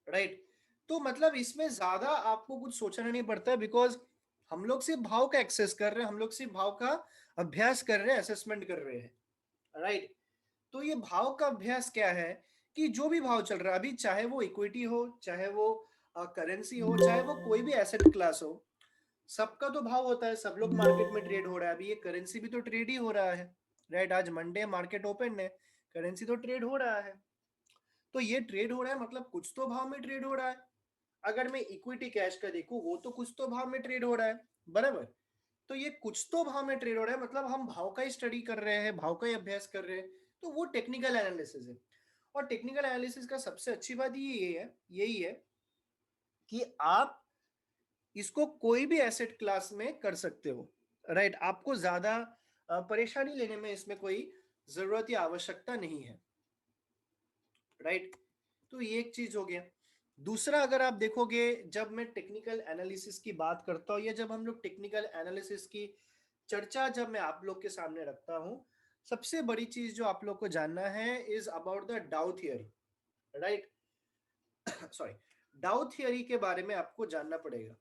Right. तो मतलब इसमें ज्यादा आपको कुछ सोचना नहीं पड़ता है, बिकॉज हम लोग सिर्फ भाव का एक्सेस कर रहे हैं, हम लोग सिर्फ भाव का अभ्यास कर रहे हैं, असेसमेंट कर रहे हैं। राइट। तो ये भाव का अभ्यास क्या है कि जो भी भाव चल रहा है अभी, चाहे वो इक्विटी हो, चाहे वो करेंसी हो, चाहे वो कोई भी एसेट क्लास हो, सबका तो भाव होता है, सब लोग मार्केट में ट्रेड हो रहा है। अभी ये करेंसी भी तो ट्रेड ही हो रहा है। राइट। आज मंडे मार्केट ओपन है, करेंसी तो ट्रेड हो रहा है। तो ये ट्रेड हो रहा है मतलब कुछ तो भाव में ट्रेड हो रहा है। अगर मैं इक्विटी कैश का देखूं, वो तो कुछ तो भाव में ट्रेड हो रहा है, बराबर। तो ये कुछ तो भाव में ट्रेड हो रहा है, मतलब हम भाव का ही स्टडी कर रहे हैं, भाव का ही अभ्यास कर रहे हैं। तो वो टेक्निकल एनालिसिस है। और टेक्निकल एनालिसिस का सबसे अच्छी बात ये है, यही है कि आप इसको कोई भी एसेट क्लास में कर सकते हो। राइट। आपको ज्यादा परेशानी लेने में इसमें कोई जरूरत या आवश्यकता नहीं है। राइट। तो ये एक चीज हो गया। दूसरा, अगर आप देखोगे, जब मैं टेक्निकल एनालिसिस की बात करता हूँ या जब हम लोग टेक्निकल एनालिसिस की चर्चा जब मैं आप लोग के सामने रखता हूँ, सबसे बड़ी चीज जो आप लोग को जानना है is about the Dow theory. Right. Sorry. डाउ थियरी के बारे में आपको जानना पड़ेगा।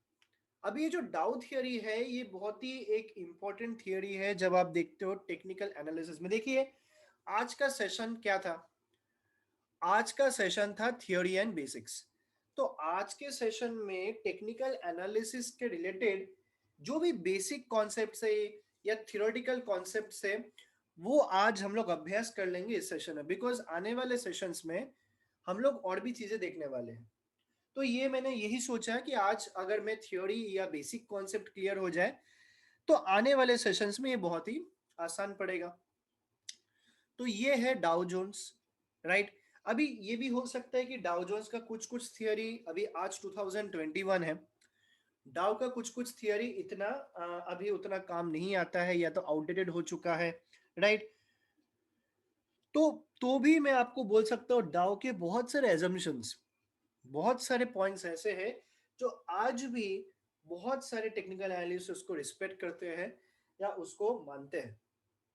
अब ये जो डाउ थियरी है, ये बहुत ही एक इंपॉर्टेंट थियरी है जब आप देखते हो टेक्निकल एनालिसिस में। देखिए, आज का सेशन क्या था? आज का सेशन था थियोरी एंड बेसिक्स। तो आज के सेशन में टेक्निकल एनालिसिस के रिलेटेड जो भी बेसिक कॉन्सेप्ट्स है या थियोरेटिकल कॉन्सेप्ट्स है, वो आज हम लोग अभ्यास कर लेंगे इस सेशन में, बिकॉज आने वाले सेशंस में हम लोग और भी चीजें देखने वाले हैं। तो ये मैंने यही सोचा कि आज अगर मैं थ्योरी या बेसिक कॉन्सेप्ट क्लियर हो जाए, तो आने वाले सेशंस में ये बहुत ही आसान पड़ेगा। तो ये है डाउ जोन्स। राइट। अभी ये भी हो सकता है कि डाउ जोन्स का कुछ कुछ थियरी, अभी आज 2021 है, डाउ का कुछ कुछ थियरी इतना अभी उतना काम नहीं आता है या तो आउटडेटेड हो चुका है। राइट। तो भी मैं आपको बोल सकता हूँ डाउ के बहुत सारे एजम्पशंस, बहुत सारे पॉइंट्स ऐसे हैं जो आज भी बहुत सारे टेक्निकल एनालिस्ट उसको रिस्पेक्ट करते हैं या उसको मानते हैं।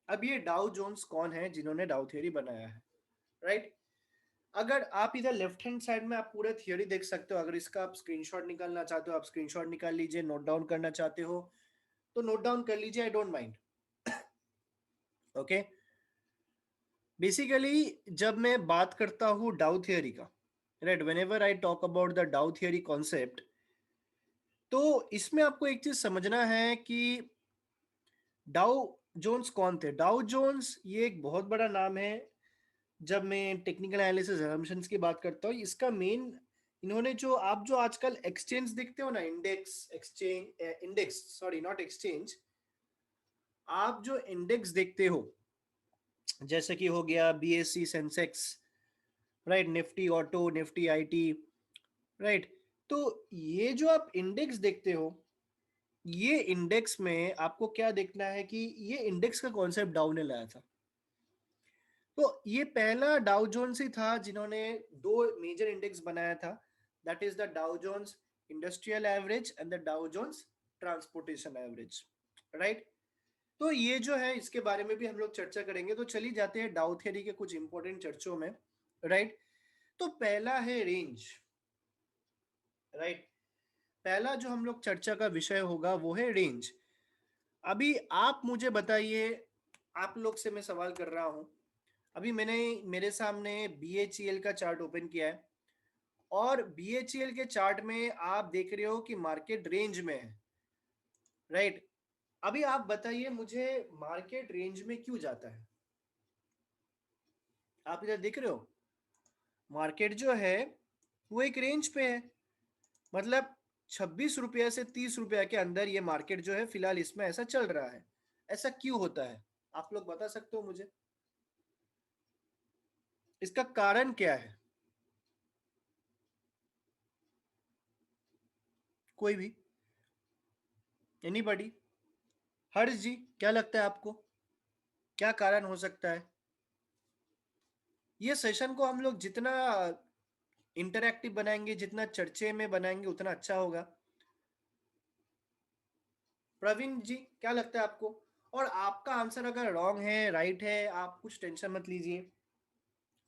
अब ये डाउ जोन्स कौन है जिन्होंने डाउ थियरी बनाया है? राइट। अगर आप इधर लेफ्ट हैंड साइड में आप पूरा थियरी देख सकते हो। अगर इसका आप स्क्रीनशॉट निकालना चाहते हो, आप स्क्रीनशॉट निकाल लीजिए। नोट डाउन करना चाहते हो तो नोट डाउन कर लीजिए, I don't mind. Okay. Basically जब मैं बात करता हूँ डाउ थियरी का, right, when ever I talk about the Dow theory concept, तो इसमें आपको एक चीज समझना है कि डाउ जोन्स कौन थे। डाउ जोन्स ये एक बहुत बड़ा नाम है। जब मैं टेक्निकल एनालिसिस असम्पशंस की बात करता हूँ, इसका मेन, इन्होंने जो आप जो आजकल एक्सचेंज देखते हो ना, index exchange, index sorry not exchange, आप जो इंडेक्स देखते हो जैसे कि हो गया BSc Sensex, right, Nifty auto, Nifty IT, right, तो ये जो आप इंडेक्स देखते हो, ये इंडेक्स में आपको क्या देखना है कि ये इंडेक्स का कॉन्सेप्ट डाउ ने लाया था। तो ये पहला डाउ जोन्स ही था जिन्होंने दो मेजर इंडेक्स बनाया था, that is the Dow Jones industrial average and the Dow Jones transportation average. Right. तो ये जो है इसके बारे में भी हम लोग चर्चा करेंगे। तो चलिए जाते हैं डाउ थ्योरी के कुछ इंपॉर्टेंट चर्चों में। राइट। तो पहला है रेंज। राइट। पहला जो हम लोग चर्चा का विषय होगा वो है रेंज। अभी आप मुझे बताइए, आप लोग से मैं सवाल कर रहा हूं। अभी मैंने मेरे सामने बीएचईएल का चार्ट ओपन किया है, और बीएचईएल के चार्ट में आप देख रहे हो कि मार्केट रेंज में है। राइट। अभी आप बताइए मुझे, मार्केट रेंज में क्यों जाता है? आप इधर देख रहे हो, मार्केट जो है वो एक रेंज पे है। मतलब 26 रुपया से 30 रुपया के अंदर ये मार्केट जो है फिलहाल इसमें ऐसा चल रहा है। ऐसा क्यों होता है? आप लोग बता सकते हो मुझे, इसका कारण क्या है? कोई भी, एनीबॉडी? हर्ष जी, क्या लगता है आपको, क्या कारण हो सकता है? ये सेशन को हम लोग जितना इंटरैक्टिव बनाएंगे, जितना चर्चे में बनाएंगे, उतना अच्छा होगा। प्रवीण जी, क्या लगता है आपको? और आपका आंसर अगर रॉन्ग है, राइट है, आप कुछ टेंशन मत लीजिए,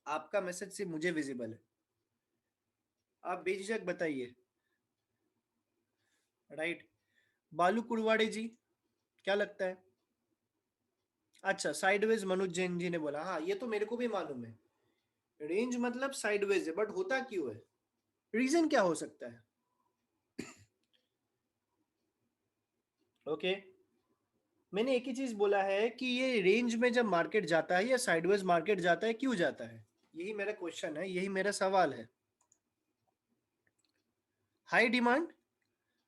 आपका मैसेज सिर्फ मुझे विजिबल है। आप बेझिझक बताइए। राइट। बालू कुरवाड़े जी, क्या लगता है? अच्छा, साइडवेज मनोज जैन जी ने बोला, हाँ ये तो मेरे को भी मालूम है, रेंज मतलब साइडवेज है, बट होता क्यों है? रीजन क्या हो सकता है? ओके, मैंने एक ही चीज बोला है कि ये रेंज में जब मार्केट जाता है या साइडवेज मार्केट जाता है, क्यों जाता है? यही मेरा क्वेश्चन है, यही मेरा सवाल है। High demand.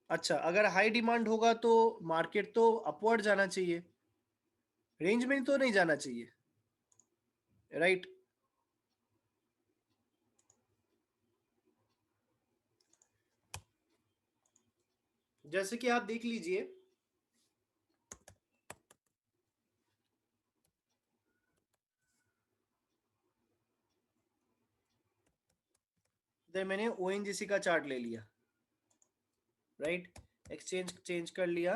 अच्छा, अगर हाई डिमांड होगा तो मार्केट तो अपवर्ड जाना चाहिए, रेंज में तो नहीं जाना चाहिए। राइट। जैसे कि आप देख लीजिए, मैंने ओएनजीसी का चार्ट ले लिया। राइट। एक्सचेंज चेंज कर लिया,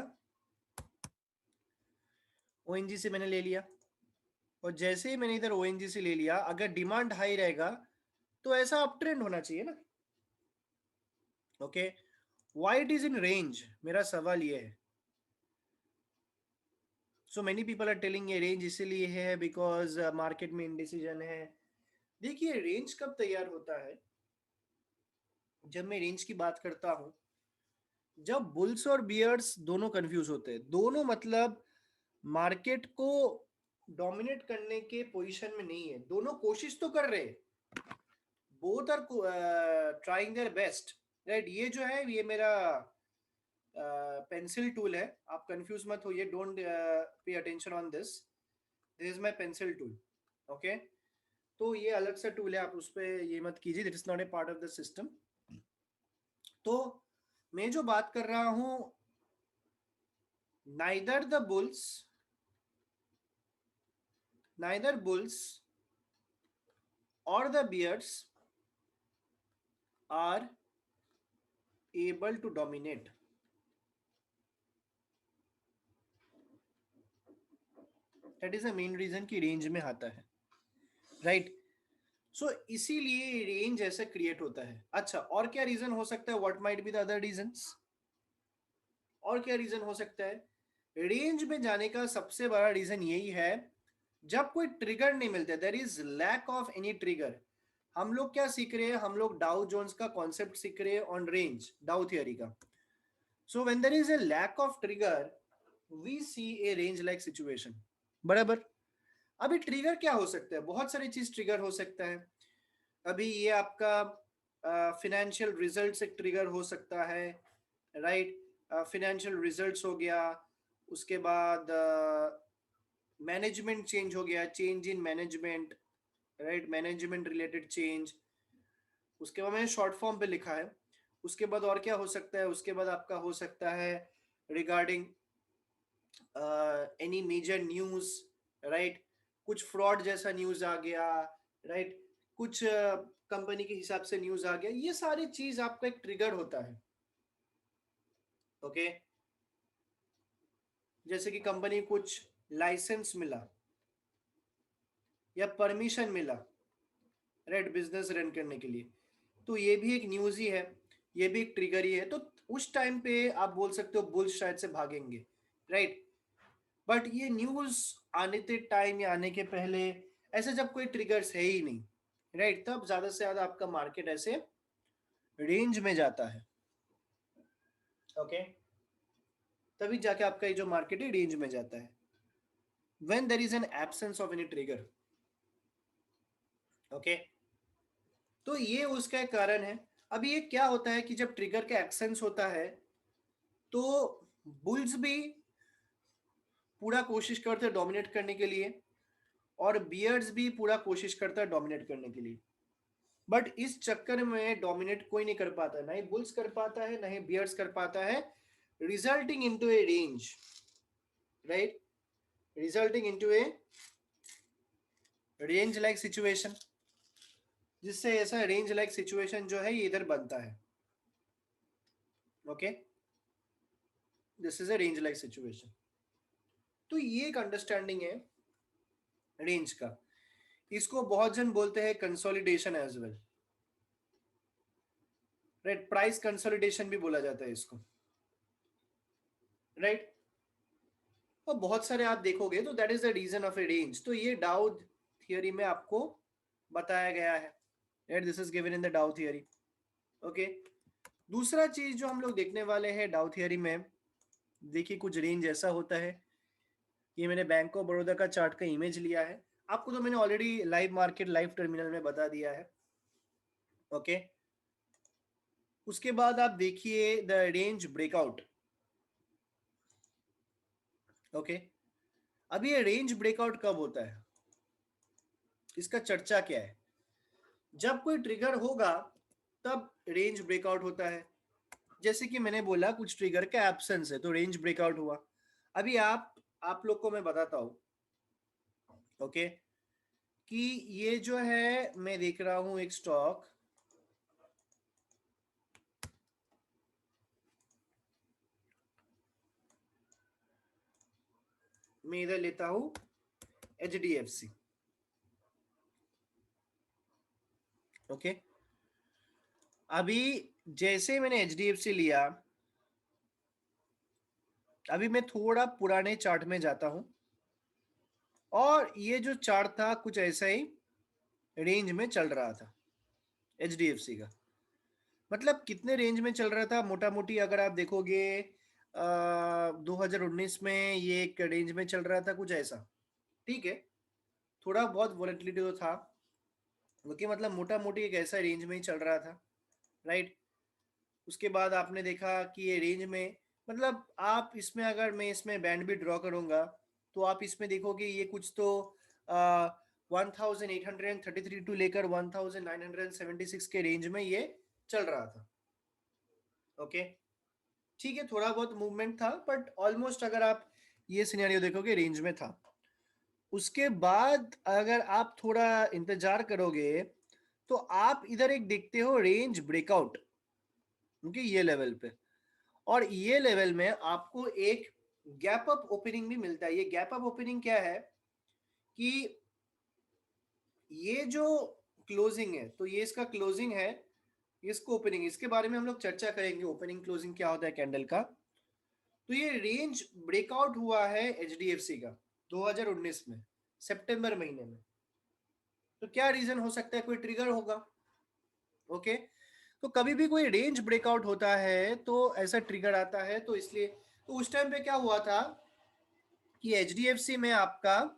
ओएनजीसी मैंने ले लिया, और जैसे ही मैंने इधर ओएनजीसी ले लिया, अगर डिमांड हाई रहेगा तो ऐसा अप ट्रेंड होना चाहिए ना। Okay, why it is in range, मेरा सवाल ये है। So many people are telling ये रेंज इसीलिए है बिकॉज मार्केट में इनडिसीजन है। देखिए, रेंज कब तैयार होता है? जब मैं रेंज की बात करता हूं, जब बुल्स और बियर्स दोनों कंफ्यूज होते हैं, दोनों मतलब मार्केट को डोमिनेट करने के पोजीशन में नहीं है, दोनों कोशिश तो कर रहे हैं, both are trying their best. Right, ये जो है ये मेरा पेंसिल टूल है, आप कंफ्यूज मत होइए, don't pay attention on this, this is my pencil tool. Okay, तो ये अलग सा टूल है, आप उस पर ये मत कीजिए, this is not a part of the system. तो मैं जो बात कर रहा हूं, neither the bulls, neither bulls और the bears are able to dominate. That is the main reason कि रेंज में आता है। राइट। सो इसीलिए रेंज ऐसे क्रिएट होता है। अच्छा, और क्या रीजन हो सकता है? What might be the other reasons? और क्या रीजन हो सकता है? रेंज में जाने का सबसे बड़ा रीजन यही है, जब कोई ट्रिगर नहीं मिलता, there is lack of any trigger. हम लोग क्या सीख रहे हैं? हम लोग डाउ जोन्स का कॉन्सेप्ट सीख रहे हैं ऑन रेंज, डाउ थियरी का। So when there is a lack of trigger, we see a range like situation. बराबर। अभी ट्रिगर क्या हो सकता है? बहुत सारी चीज ट्रिगर हो सकता है। अभी ये आपका फिनेंशियल रिजल्ट से ट्रिगर हो सकता है। राइट, फिनेंशियल रिजल्ट्स हो गया, उसके बाद मैनेजमेंट चेंज हो गया, change in management. Right, management related change. उसके बाद मैंने शॉर्ट फॉर्म पे लिखा है। उसके बाद और क्या हो सकता है? उसके बाद आपका हो सकता है regarding any major news. Right, कुछ फ्रॉड जैसा न्यूज आ गया। राइट, कुछ कंपनी के हिसाब से न्यूज आ गया, ये सारी चीज आपका एक ट्रिगर होता है। ओके, जैसे कि कंपनी कुछ लाइसेंस मिला या परमिशन मिला, राइट, बिजनेस रन करने के लिए, तो ये भी एक न्यूज ही है, ये भी एक ट्रिगर ही है। तो उस टाइम पे आप बोल सकते हो बुल्स शायद से भागेंगे। राइट, बट ये न्यूज आने के टाइम या आने के पहले, ऐसे जब कोई ट्रिगर्स है ही नहीं, राइट, तब ज्यादा से ज्यादा आपका मार्केट ऐसे रेंज में जाता है। ओके, तभी जाके आपका ये जो मार्केट है रेंज में जाता है, when there is an absence of any trigger. Okay, तो ये उसका एक कारण है। अभी ये क्या होता है कि जब ट्रिगर का एब्सेंस होता है, तो बुल्स भी पूरा कोशिश करते हैं डोमिनेट करने के लिए, और बियर्स भी पूरा कोशिश करता है डोमिनेट करने के लिए। बट इस चक्कर में डोमिनेट कोई नहीं कर पाता, ना ही बुल्स कर पाता है, ना ही बियर्स कर पाता है, रिजल्टिंग इनटू ए रेंज। राइट, रिजल्टिंग इनटू ए रेंज लाइक सिचुएशन, जिससे ऐसा रेंज लाइक सिचुएशन जो है ये इधर बनता है। Okay, this is a range like situation. तो ये एक अंडरस्टैंडिंग है रेंज का। इसको बहुत जन बोलते हैं consolidation as well. Right, price consolidation भी बोला जाता है इसको, राइट। और बहुत सारे आप देखोगे तो that is the reason of a range. तो ये डाउ थियरी में आपको बताया गया है, right, this is given in the Dow theory. Okay, दूसरा चीज जो हम लोग देखने वाले हैं डाउ थियरी में, देखिए कुछ रेंज ऐसा होता है। ये मैंने बैंक ऑफ बड़ौदा का चार्ट का इमेज लिया है, आपको तो मैंने already live market live terminal में बता दिया है। ओके, उसके बाद आप देखिए द रेंज ब्रेकआउट। ओके, अब ये रेंज ब्रेकआउट कब होता है, इसका चर्चा क्या है? जब कोई ट्रिगर होगा तब रेंज ब्रेकआउट होता है। जैसे कि मैंने बोला कुछ ट्रिगर का एब्सेंस है तो रेंज ब्रेकआउट हुआ। अभी आप लोग को मैं बताता हूं, ओके, कि ये जो है मैं देख रहा हूं एक स्टॉक, मैं इधर लेता हूं HDFC। ओके, अभी जैसे मैंने HDFC लिया, अभी मैं थोड़ा पुराने चार्ट में जाता हूं और ये जो चार्ट था कुछ ऐसा ही रेंज में चल रहा था HDFC का। मतलब कितने रेंज में चल रहा था मोटा मोटी अगर आप देखोगे 2019 में ये एक रेंज में चल रहा था कुछ ऐसा, ठीक है, थोड़ा बहुत वॉलेटिलिटी तो था, ओके, मतलब मोटा मोटी एक ऐसा रेंज में ही चल रहा था, राइट। उसके बाद आपने देखा कि ये रेंज में, मतलब आप इसमें अगर मैं इसमें बैंड भी ड्रॉ करूंगा तो आप इसमें देखोगे ये कुछ तो 1833 टू लेकर 1976 के रेंज में ये चल रहा था। ओके, ठीक है, थोड़ा बहुत मूवमेंट था बट ऑलमोस्ट अगर आप ये सिनेरियो देखोगे रेंज में था। उसके बाद अगर आप थोड़ा इंतजार करोगे तो आप इधर एक देखते हो रेंज ब्रेकआउट, क्योंकि ये लेवल पे, और ये लेवल में आपको एक गैप अप ओपनिंग भी मिलता है। ये गैप अप ओपनिंग क्या है कि ये जो क्लोजिंग है तो ये इसका क्लोजिंग है, इसको ओपनिंग, इसके बारे में हम लोग चर्चा करेंगे ओपनिंग क्लोजिंग क्या होता है कैंडल का। तो ये रेंज ब्रेकआउट हुआ है HDFC का 2019 में सितंबर महीने में। तो क्या रीजन हो सकता है, कोई ट्रिगर होगा। ओके, तो कभी भी कोई रेंज ब्रेकआउट होता है तो ऐसा ट्रिगर आता है, तो इसलिए तो उस टाइम पे क्या हुआ था कि HDFC में आपका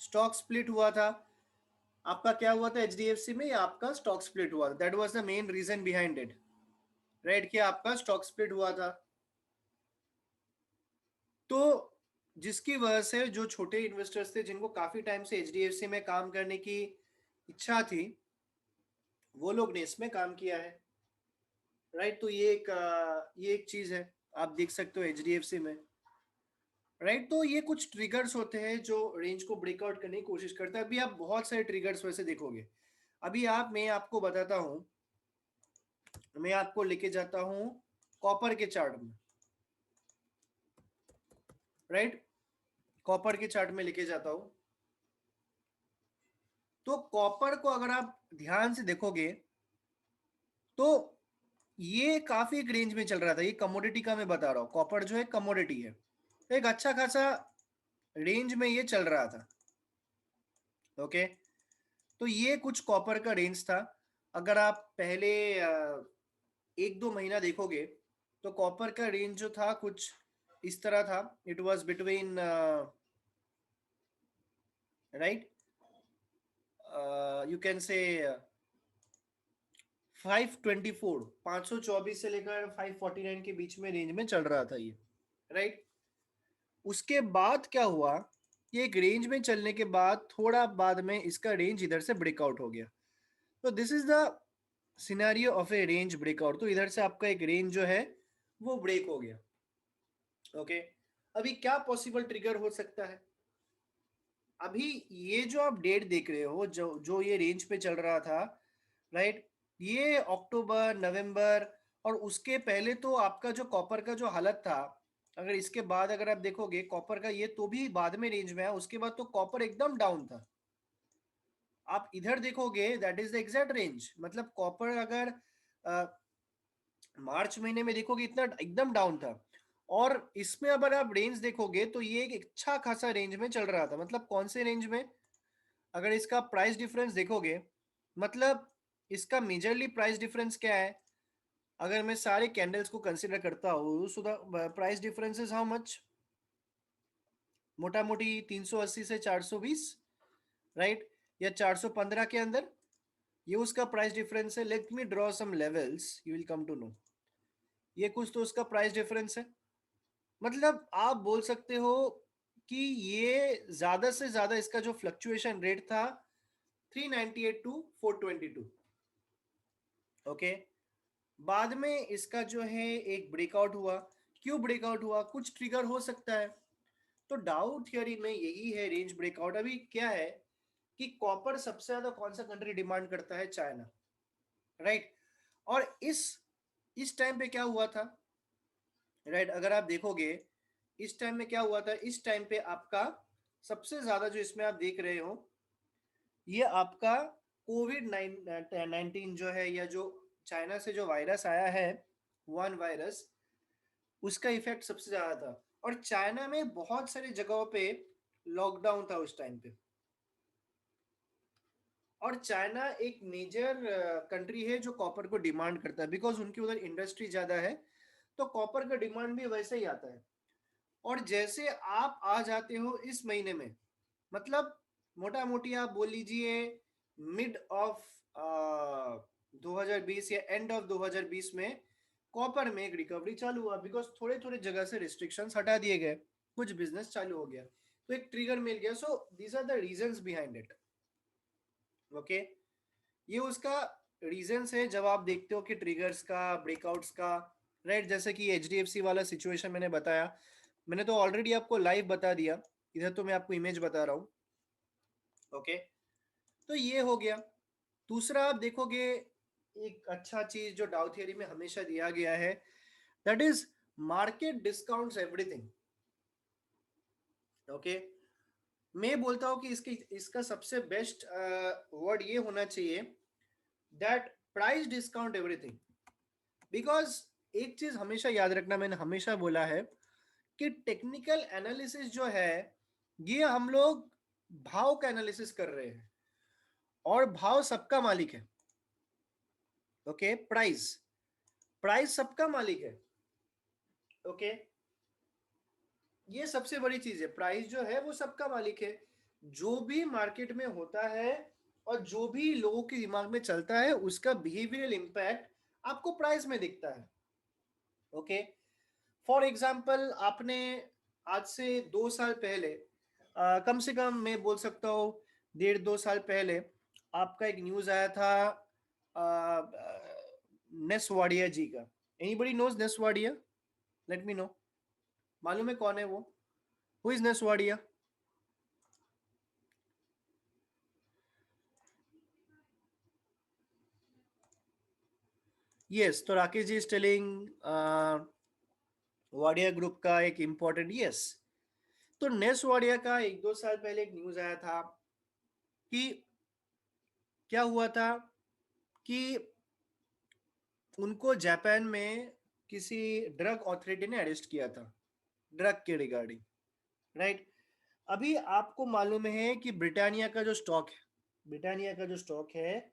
स्टॉक स्प्लिट हुआ था। आपका क्या हुआ था HDFC में, आपका स्टॉक स्प्लिट हुआ था, that was the main reason behind it, right, कि आपका स्टॉक स्प्लिट हुआ था। तो जिसकी वजह से जो छोटे इन्वेस्टर्स थे जिनको काफी टाइम से HDFC में काम करने की इच्छा थी, वो लोग ने इसमें काम किया है, राइट। तो ये एक चीज है, आप देख सकते हो HDFC में, राइट। तो ये कुछ ट्रिगर्स होते हैं जो रेंज को ब्रेकआउट करने की कोशिश करता है। अभी आप बहुत सारे ट्रिगर्स वैसे देखोगे। अभी मैं आपको बताता हूं, मैं आपको लेके जाता हूं कॉपर के चार्ट में, राइट, कॉपर के चार्ट में लेके जाता हूं। तो कॉपर को अगर आप ध्यान से देखोगे तो ये काफी एक रेंज में चल रहा था। ये कमोडिटी का मैं बता रहा हूँ, कॉपर जो है कमोडिटी है, एक अच्छा खासा रेंज में ये चल रहा था। ओके, तो ये कुछ कॉपर का रेंज था। अगर आप पहले 1-2 महीना देखोगे तो कॉपर का रेंज जो था कुछ इस तरह था, it was between, right, you can say 524, 524 से लेकर 549 के बीच में रेंज में चल रहा था ये, राइट। उसके बाद क्या हुआ, ये एक रेंज में चलने के बाद थोड़ा बाद में इसका रेंज इधर से ब्रेकआउट हो गया। तो this is the scenario of a range breakout. तो इधर से आपका एक रेंज जो है वो ब्रेक हो गया। ओके, अभी क्या पॉसिबल ट्रिगर हो सकता है? अभी ये जो आप डेट देख रहे हो, जो जो ये रेंज पे चल रहा था, राइट, ये अक्टूबर नवंबर, और उसके पहले तो आपका जो कॉपर का जो हालत था, अगर इसके बाद अगर आप देखोगे कॉपर का, ये तो भी बाद में रेंज में है, उसके बाद तो कॉपर एकदम डाउन था। आप इधर देखोगे that is the exact range, मतलब कॉपर अगर मार्च महीने में देखोगे इतना एकदम डाउन था। और इसमें अगर आप रेंज देखोगे तो ये एक अच्छा खासा रेंज में चल रहा था। मतलब कौन से रेंज में, अगर इसका प्राइस डिफरेंस देखोगे, मतलब इसका मेजरली प्राइस डिफरेंस क्या है, अगर मैं सारे कैंडल्स को कंसीडर करता हूँ, so the price difference is how much, मोटा मोटी 380 से 420, राइट, या 415 के अंदर, ये उसका प्राइस डिफरेंस है। Let me draw some levels, you will come to know. ये कुछ तो उसका प्राइस डिफरेंस है। मतलब आप बोल सकते हो कि ये ज्यादा से ज्यादा इसका जो फ्लक्चुएशन रेट था 398 टू 422। ओके, बाद में इसका जो है एक ब्रेकआउट हुआ। क्यों ब्रेकआउट हुआ, कुछ ट्रिगर हो सकता है। तो डाउ थियोरी में यही है रेंज ब्रेकआउट। अभी क्या है कि कॉपर सबसे ज्यादा कौन सा कंट्री डिमांड करता है, चाइना, राइट। और इस टाइम पे क्या हुआ था, राइट, अगर आप देखोगे इस टाइम में क्या हुआ था, इस टाइम पे आपका सबसे ज्यादा जो इसमें आप देख रहे हो, ये आपका कोविड 19 जो है, या जो चाइना से जो वायरस आया है, वन वायरस, उसका इफेक्ट सबसे ज्यादा था। और चाइना में बहुत सारी जगहों पे लॉकडाउन था उस टाइम पे। और चाइना एक मेजर कंट्री है जो कॉपर को डिमांड करता है, बिकॉज उनकी उधर इंडस्ट्री ज्यादा है, तो कॉपर का डिमांड भी वैसे ही आता है। और जैसे आप आ जाते हो इस महीने में, मतलब मोटा मोटी आप बोल लीजिए मिड ऑफ 2020 या एंड ऑफ 2020 में कॉपर में एक रिकवरी चालू हुआ, बिकॉज थोड़े थोड़े जगह से रिस्ट्रिक्शंस हटा दिए गए, कुछ बिजनेस चालू हो गया, तो एक ट्रिगर मिल गया। So these are the reasons behind it. Okay, ये उसका रीजंस है जब आप देखते हो कि ट्रिगर्स का, ब्रेकआउट्स का, राइट। जैसे कि एचडीएफसी वाला सिचुएशन मैंने बताया, मैंने तो ऑलरेडी आपको लाइव बता दिया, इधर तो मैं आपको इमेज बता रहा हूँ। ओके, तो ये हो गया। दूसरा आप देखोगे एक अच्छा चीज जो डाउ थियरी में हमेशा दिया गया है, that is market discounts everything. Okay, मैं बोलता हूँ कि इसकी इसका सबसे बेस्ट वर्ड ये होना चाहिए, that price discount everything. Because एक चीज हमेशा याद रखना, मैंने हमेशा बोला है कि टेक्निकल एनालिसिस जो है, ये हम लोग भाव का एनालिसिस कर रहे हैं, और भाव सबका मालिक है। ओके, प्राइस, प्राइस सबका मालिक है। ओके, ये सबसे बड़ी चीज है, प्राइस जो है वो सबका मालिक है। जो भी मार्केट में होता है और जो भी लोगों के दिमाग में चलता है, उसका बिहेवियरल इम्पैक्ट आपको प्राइस में दिखता है। ओके, फॉर एग्जाम्पल आपने आज से 2 साल पहले, कम से कम मैं बोल सकता हूँ 1.5 2 साल पहले, आपका एक न्यूज आया था नेस वाडिया जी का। Anybody knows Ness Wadia, let me know, मालूम है कौन है वो, who is Ness Wadia? Yes, तो राकेश जी इज टेलिंग वाडिया ग्रुप का एक इंपॉर्टेंट, यस। तो नेस वाडिया का 1 2 साल पहले एक न्यूज आया था कि क्या हुआ था कि उनको जापान में किसी ड्रग अथॉरिटी ने अरेस्ट किया था, ड्रग के रिगार्डिंग, राइट। अभी आपको मालूम है कि ब्रिटानिया का जो स्टॉक है, ब्रिटानिया का जो स्टॉक है,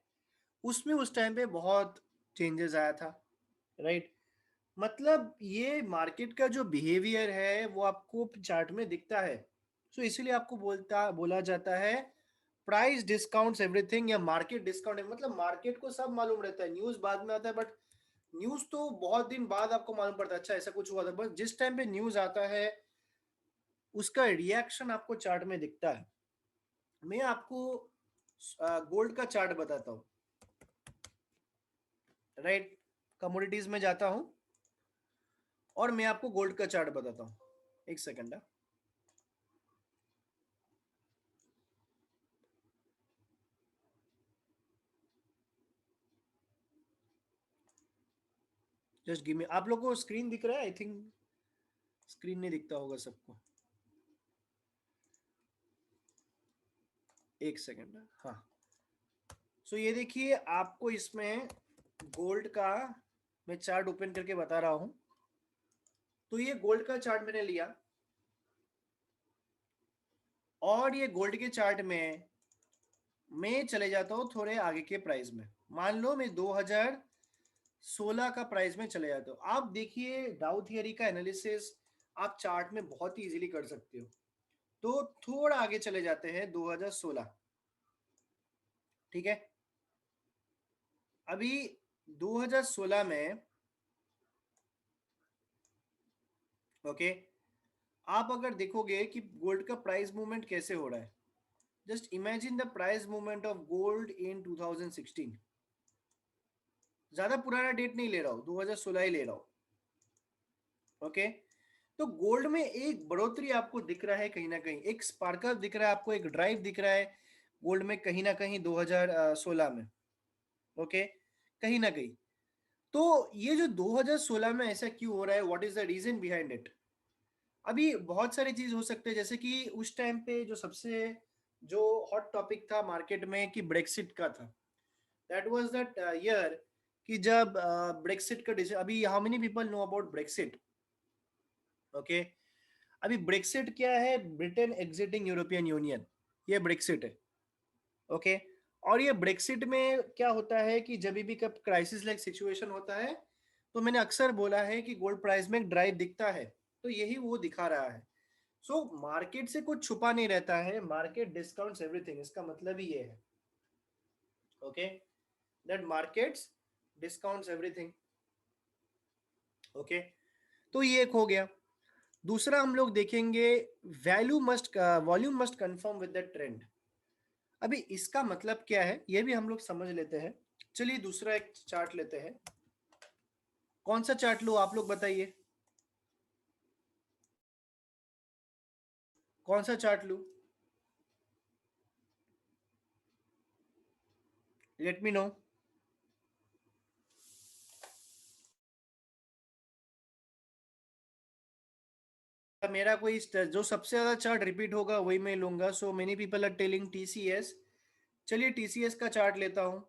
उसमें उस टाइम पे बहुत चेंजेस आया था, राइट। मतलब ये मार्केट का जो बिहेवियर है वो आपको चार्ट में दिखता है। सो इसीलिए आपको बोला जाता है प्राइस डिस्काउंट्स एवरीथिंग, या मार्केट डिस्काउंट। मतलब मार्केट को सब मालूम रहता है, न्यूज बाद में आता है, बट न्यूज तो बहुत दिन बाद आपको मालूम पड़ता है, अच्छा ऐसा कुछ हुआ था। बस जिस टाइम पे न्यूज आता है, उसका रिएक्शन आपको चार्ट में दिखता है। मैं आपको गोल्ड का चार्ट बताता हूँ, राइट। कमोडिटीज में जाता हूँ और मैं आपको गोल्ड का चार्ट बताता हूँ। एक सेकंड, जस्ट गिव मी। आप लोगों को स्क्रीन दिख रहा है, आई थिंक स्क्रीन नहीं दिखता होगा सबको, एक सेकेंड। हाँ, सो ये देखिए आपको इसमें गोल्ड का मैं चार्ट ओपन करके बता रहा हूं। तो ये गोल्ड का चार्ट मैंने लिया, और ये गोल्ड के चार्ट में मैं चले जाता हूँ थोड़े आगे के प्राइस में। मान लो मैं 2016 का प्राइस में चले जाता हूँ। आप देखिए डाउ थियरी का एनालिसिस आप चार्ट में बहुत ही इजीली कर सकते हो। तो थोड़ा आगे चले जाते हैं 2016, ठीक है। अभी 2016 में, ओके, आप अगर देखोगे कि गोल्ड का प्राइस मूवमेंट कैसे हो रहा है, just imagine the price movement of gold in 2016। ज्यादा पुराना डेट नहीं ले रहा हूं, 2016 ही ले रहा हूं, ओके। तो गोल्ड में एक बढ़ोतरी आपको दिख रहा है कहीं ना कहीं, एक स्पार्कल दिख रहा है आपको, एक ड्राइव दिख रहा है गोल्ड में कहीं ना कहीं 2016 में, ओके, कहीं ना कहीं। तो ये जो 2016 में ऐसा क्यों हो रहा है, what is the reason behind it? अभी बहुत सारी चीज हो सकते हैं, जैसे कि उस टाइम पे जो सबसे जो हॉट टॉपिक था मार्केट में कि ब्रेक्सिट का था। दैट वाज दैट ईयर कि जब ब्रेक्सिट का डिसीजन, अभी how many people know about Brexit, okay. अभी ब्रेक्सिट क्या है? ब्रिटेन एग्जिटिंग यूरोपियन यूनियन, ये ब्रेक्सिट है, ओके। और ये ब्रेक्सिट में क्या होता है कि जब भी कब क्राइसिस लाइक सिचुएशन होता है, तो मैंने अक्सर बोला है कि गोल्ड प्राइस में एक ड्राइव दिखता है, तो यही वो दिखा रहा है। सो मार्केट से कुछ छुपा नहीं रहता है, मार्केट डिस्काउंट्स एवरीथिंग, इसका मतलब ही ये है, okay, that markets discounts everything, okay. तो ये एक हो गया। दूसरा हम लोग देखेंगे volume must confirm with the trend. अभी इसका मतलब क्या है ये भी हम लोग समझ लेते हैं। चलिए दूसरा एक चार्ट लेते हैं। कौन सा चार्ट लो आप लोग बताइए, कौन सा चार्ट लूं? Late me no. मेरा कोई जो सबसे ज्यादा चार्ट रिपीट होगा वही मैं लूंगा। So many people are telling TCS. चलिए टीसीएस का चार्ट लेता हूं।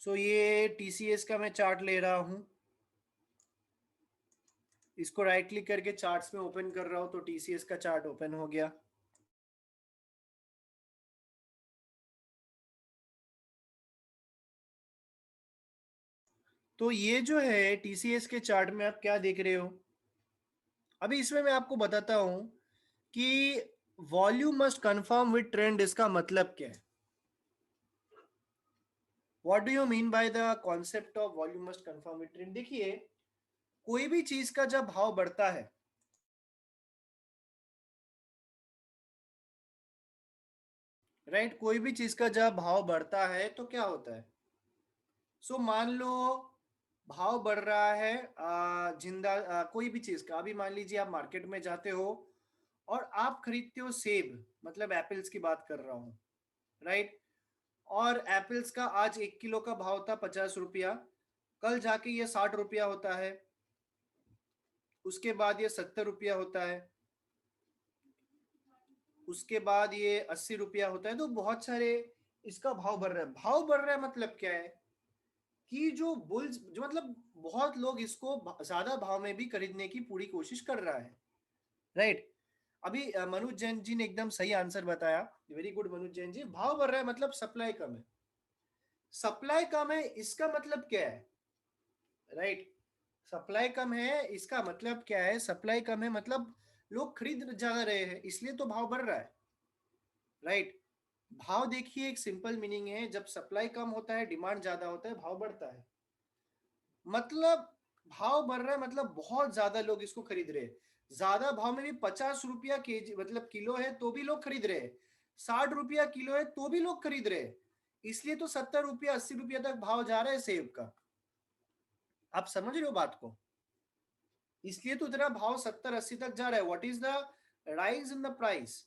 सो ये टीसीएस का मैं चार्ट ले रहा हूं, इसको राइट क्लिक करके चार्ट्स में ओपन कर रहा हूं, तो टीसीएस का चार्ट ओपन हो गया। तो ये जो है टीसीएस के चार्ट में आप क्या देख रहे हो, अभी इसमें मैं आपको बताता हूं कि volume must confirm with trend, इसका मतलब क्या है? What do you mean by the concept of volume must confirm with trend? देखिए कोई भी चीज का जब भाव बढ़ता है, राइट, कोई भी चीज का जब भाव बढ़ता है तो क्या होता है? सो मान लो भाव बढ़ रहा है कोई भी चीज का। अभी मान लीजिए आप मार्केट में जाते हो और आप खरीदते हो सेब, मतलब एप्पल्स की बात कर रहा हूँ, राइट। और एप्पल्स का आज 1 किलो का भाव था 50 रुपया, कल जाके ये 60 रुपया होता है, उसके बाद ये 70 रुपया होता है, उसके बाद ये 80 रुपया होता है। तो बहुत सारे इसका भाव बढ़ रहा है। भाव बढ़ रहा है मतलब क्या है कि जो बुल्स जो मतलब बहुत लोग इसको ज्यादा भाव में भी खरीदने की पूरी कोशिश कर रहा है, राइट। अभी मनोज जैन जी ने एकदम सही आंसर बताया, वेरी गुड मनोज जैन जी। भाव बढ़ रहा है मतलब सप्लाई कम है, सप्लाई कम है इसका मतलब क्या है, राइट। सप्लाई कम है इसका मतलब क्या है? सप्लाई कम है मतलब लोग खरीद ज्यादा रहे हैं, इसलिए तो भाव बढ़ रहा है, राइट। भाव देखिए एक सिंपल मीनिंग है, जब सप्लाई कम होता है डिमांड ज्यादा होता है, भाव बढ़ता है। मतलब भाव बढ़ रहा है मतलब बहुत ज्यादा लोग इसको खरीद रहे हैं। ज्यादा भाव में भी 50 रुपया केजी मतलब किलो है तो भी लोग खरीद रहे हैं, 60 रुपया किलो है तो भी लोग खरीद रहे हैं। इसलिए तो 70 रुपया 80 रुपया तक भाव जा रहा है सेब का। आप समझ रहे हो बात को? इसलिए तो इतना भाव 70 80 तक जा रहा है। What is the rise in the price?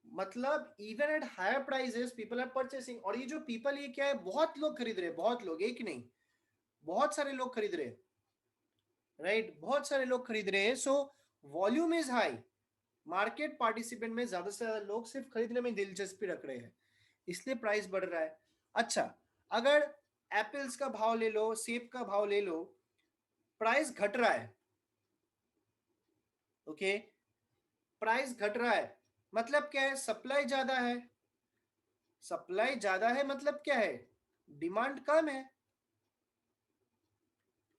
मतलब even at higher prices people are purchasing. और ये जो पीपल, ये क्या है, बहुत लोग खरीद रहे हैं, बहुत लोग, एक नहीं, बहुत सारे लोग खरीद रहे हैं, राइट, बहुत सारे लोग खरीद रहे हैं। So volume is high, market participant में ज्यादा से ज्यादा लोग सिर्फ खरीदने में दिलचस्पी रख रहे हैं, इसलिए प्राइस बढ़ रहा है। अच्छा, अगर एप्पल्स का भाव ले लो, सेब का भाव ले लो, प्राइस घट रहा है, ओके, प्राइस घट रहा है, मतलब क्या है, सप्लाई ज्यादा है। सप्लाई ज्यादा है मतलब क्या है, डिमांड कम है,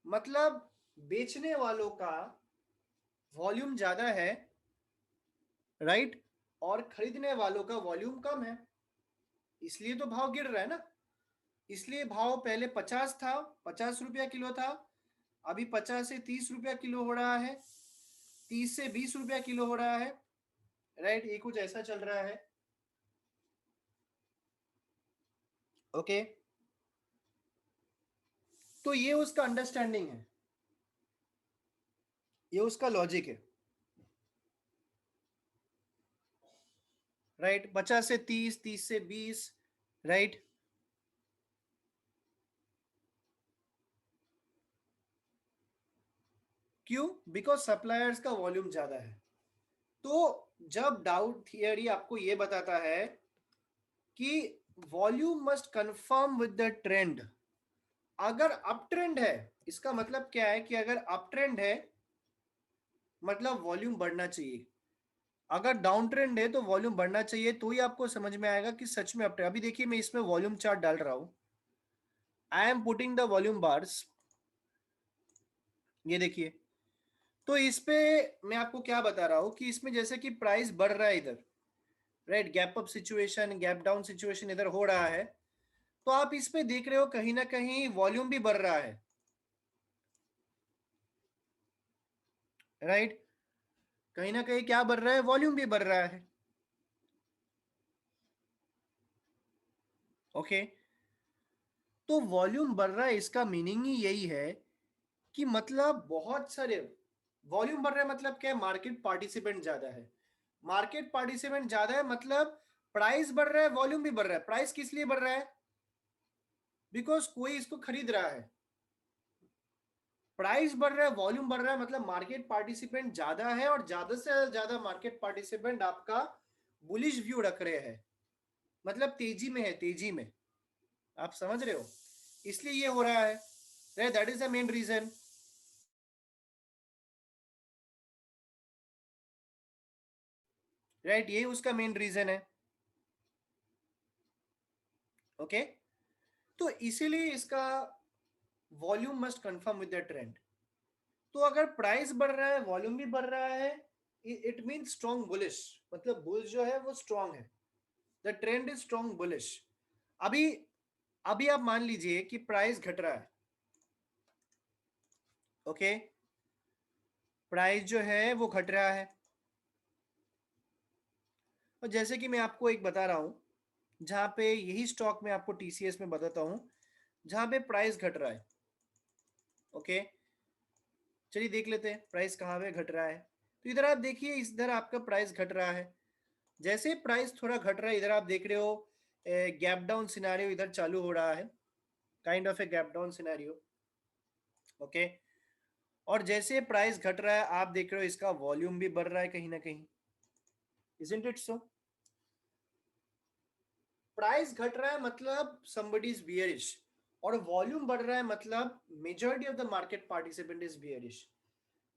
मतलब बेचने वालों का वॉल्यूम ज्यादा है, राइट, और खरीदने वालों का वॉल्यूम कम है, इसलिए तो भाव गिर रहा है ना। इसलिए भाव पहले 50 था, 50 रुपया किलो था, अभी 50 से 30 रुपया किलो हो रहा है, 30 से 20 रुपया किलो हो रहा है, राइट, ये कुछ ऐसा चल रहा है, ओके। तो ये उसका अंडरस्टैंडिंग है, ये उसका लॉजिक है, राइट, 50 से 30, 30 से 20, राइट। क्यों? बिकॉज सप्लायर्स का वॉल्यूम ज्यादा है। तो जब डाउट थियरी आपको ये बताता है कि volume must confirm with the trend, अगर अप ट्रेंड है, इसका मतलब क्या है कि अगर अप ट्रेंड है मतलब वॉल्यूम बढ़ना चाहिए, अगर डाउन ट्रेंड है तो वॉल्यूम बढ़ना चाहिए, तो ही आपको समझ में आएगा कि सच में अप ट्रेंड। अभी देखिए मैं इसमें वॉल्यूम चार्ट डाल रहा हूं, I am putting the volume bars, ये देखिए। तो इस पे मैं आपको क्या बता रहा हूं कि इसमें जैसे कि प्राइस बढ़ रहा है इधर, right, gap up situation, gap down situation इधर हो रहा है, तो आप इस पे देख रहे हो कहीं ना कहीं वॉल्यूम भी बढ़ रहा है, राइट, कहीं ना कहीं क्या बढ़ रहा है, वॉल्यूम भी बढ़ रहा है, ओके। तो वॉल्यूम बढ़ रहा है, इसका मीनिंग ही यही है कि मतलब बहुत सारे, वॉल्यूम बढ़ रहा है मतलब क्या है, मार्केट पार्टिसिपेंट ज्यादा है, मार्केट पार्टिसिपेंट ज्यादा है मतलब प्राइस बढ़ रहा है, वॉल्यूम भी बढ़ रहा है। प्राइस किस लिए बढ़ रहा है, बिकॉज कोई इसको खरीद रहा है, प्राइस बढ़ रहा है, वॉल्यूम बढ़ रहा है, मतलब मार्केट पार्टिसिपेंट ज्यादा है, और ज्यादा से ज्यादा मार्केट पार्टिसिपेंट आपका बुलिश व्यू रख रहे हैं, मतलब तेजी में है, तेजी में, आप समझ रहे हो, इसलिए ये हो रहा है, that is the main reason, right, ये उसका मेन रीजन है, ओके। तो इसीलिए इसका volume must confirm with the trend. तो अगर प्राइस बढ़ रहा है, वॉल्यूम भी बढ़ रहा है, इट मीन स्ट्रॉन्ग बुलिश, मतलब बुल जो है वो स्ट्रॉन्ग है, the trend is strong bullish. अभी अभी आप मान लीजिए कि प्राइस घट रहा है, ओके, प्राइस जो है वो घट रहा है, और जैसे कि मैं आपको एक बता रहा हूं, जहां पे यही स्टॉक में आपको टीसीएस में बताता हूं, जहां पे प्राइस घट रहा है, ओके, चलिए देख लेते हैं प्राइस कहाँ पे घट रहा है। तो इधर आप देखिए, इधर आपका प्राइस घट रहा है, जैसे प्राइस थोड़ा घट रहा है, इधर आप देख रहे हो गैप डाउन सिनेरियो इधर चालू हो रहा है, kind of a gap down scenario, okay. और जैसे प्राइस घट रहा है, आप देख रहे हो इसका वॉल्यूम भी बढ़ रहा है कहीं ना कहीं, इजंट इट सो, प्राइस घट रहा है मतलब somebody इज बियरिश, और वॉल्यूम बढ़ रहा है मतलब majority of the market participant is bearish.